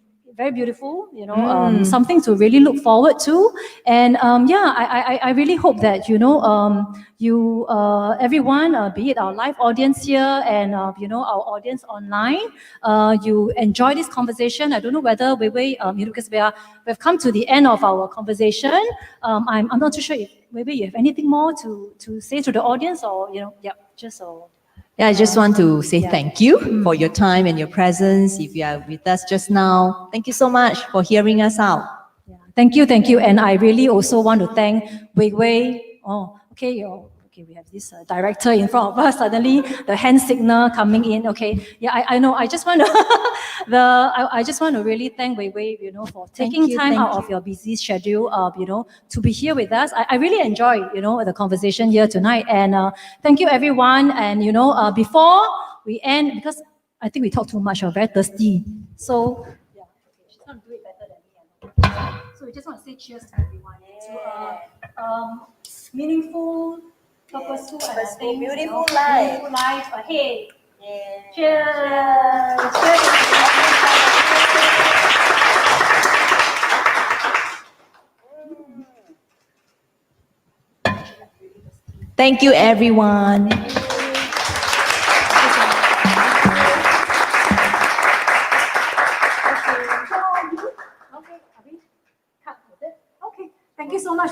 beautiful, you know, something to really look forward to. And I really hope that, you know, everyone, be it our live audience here and, you know, our audience online, you enjoy this conversation. I don't know whether you know, because we've come to the end of our conversation. I'm not too sure if maybe you have anything more to say to the audience, or, you know, just so. Yeah, I just want to say thank you for your time and your presence. If you are with us just now, thank you so much for hearing us out. Yeah. Thank you. And I really also want to thank Wei Wei. Oh, okay, we have this director in front of us. Suddenly, the hand signal coming in. Okay, yeah, I know. I just want to, I just want to really thank Wei Wei, you know, for taking time out of your busy schedule, you know, to be here with us. I really enjoy, you know, the conversation here tonight. And thank you, everyone. And, you know, before we end, because I think we talked too much, I'm very thirsty. So, yeah, okay, she's going to do it better than me. So we just want to say cheers to everyone. To meaningful, purposeful, and I think, beautiful you know, life. Beautiful life ahead. Yeah. Cheers. Thank you, everyone. Okay, thank you. you so much.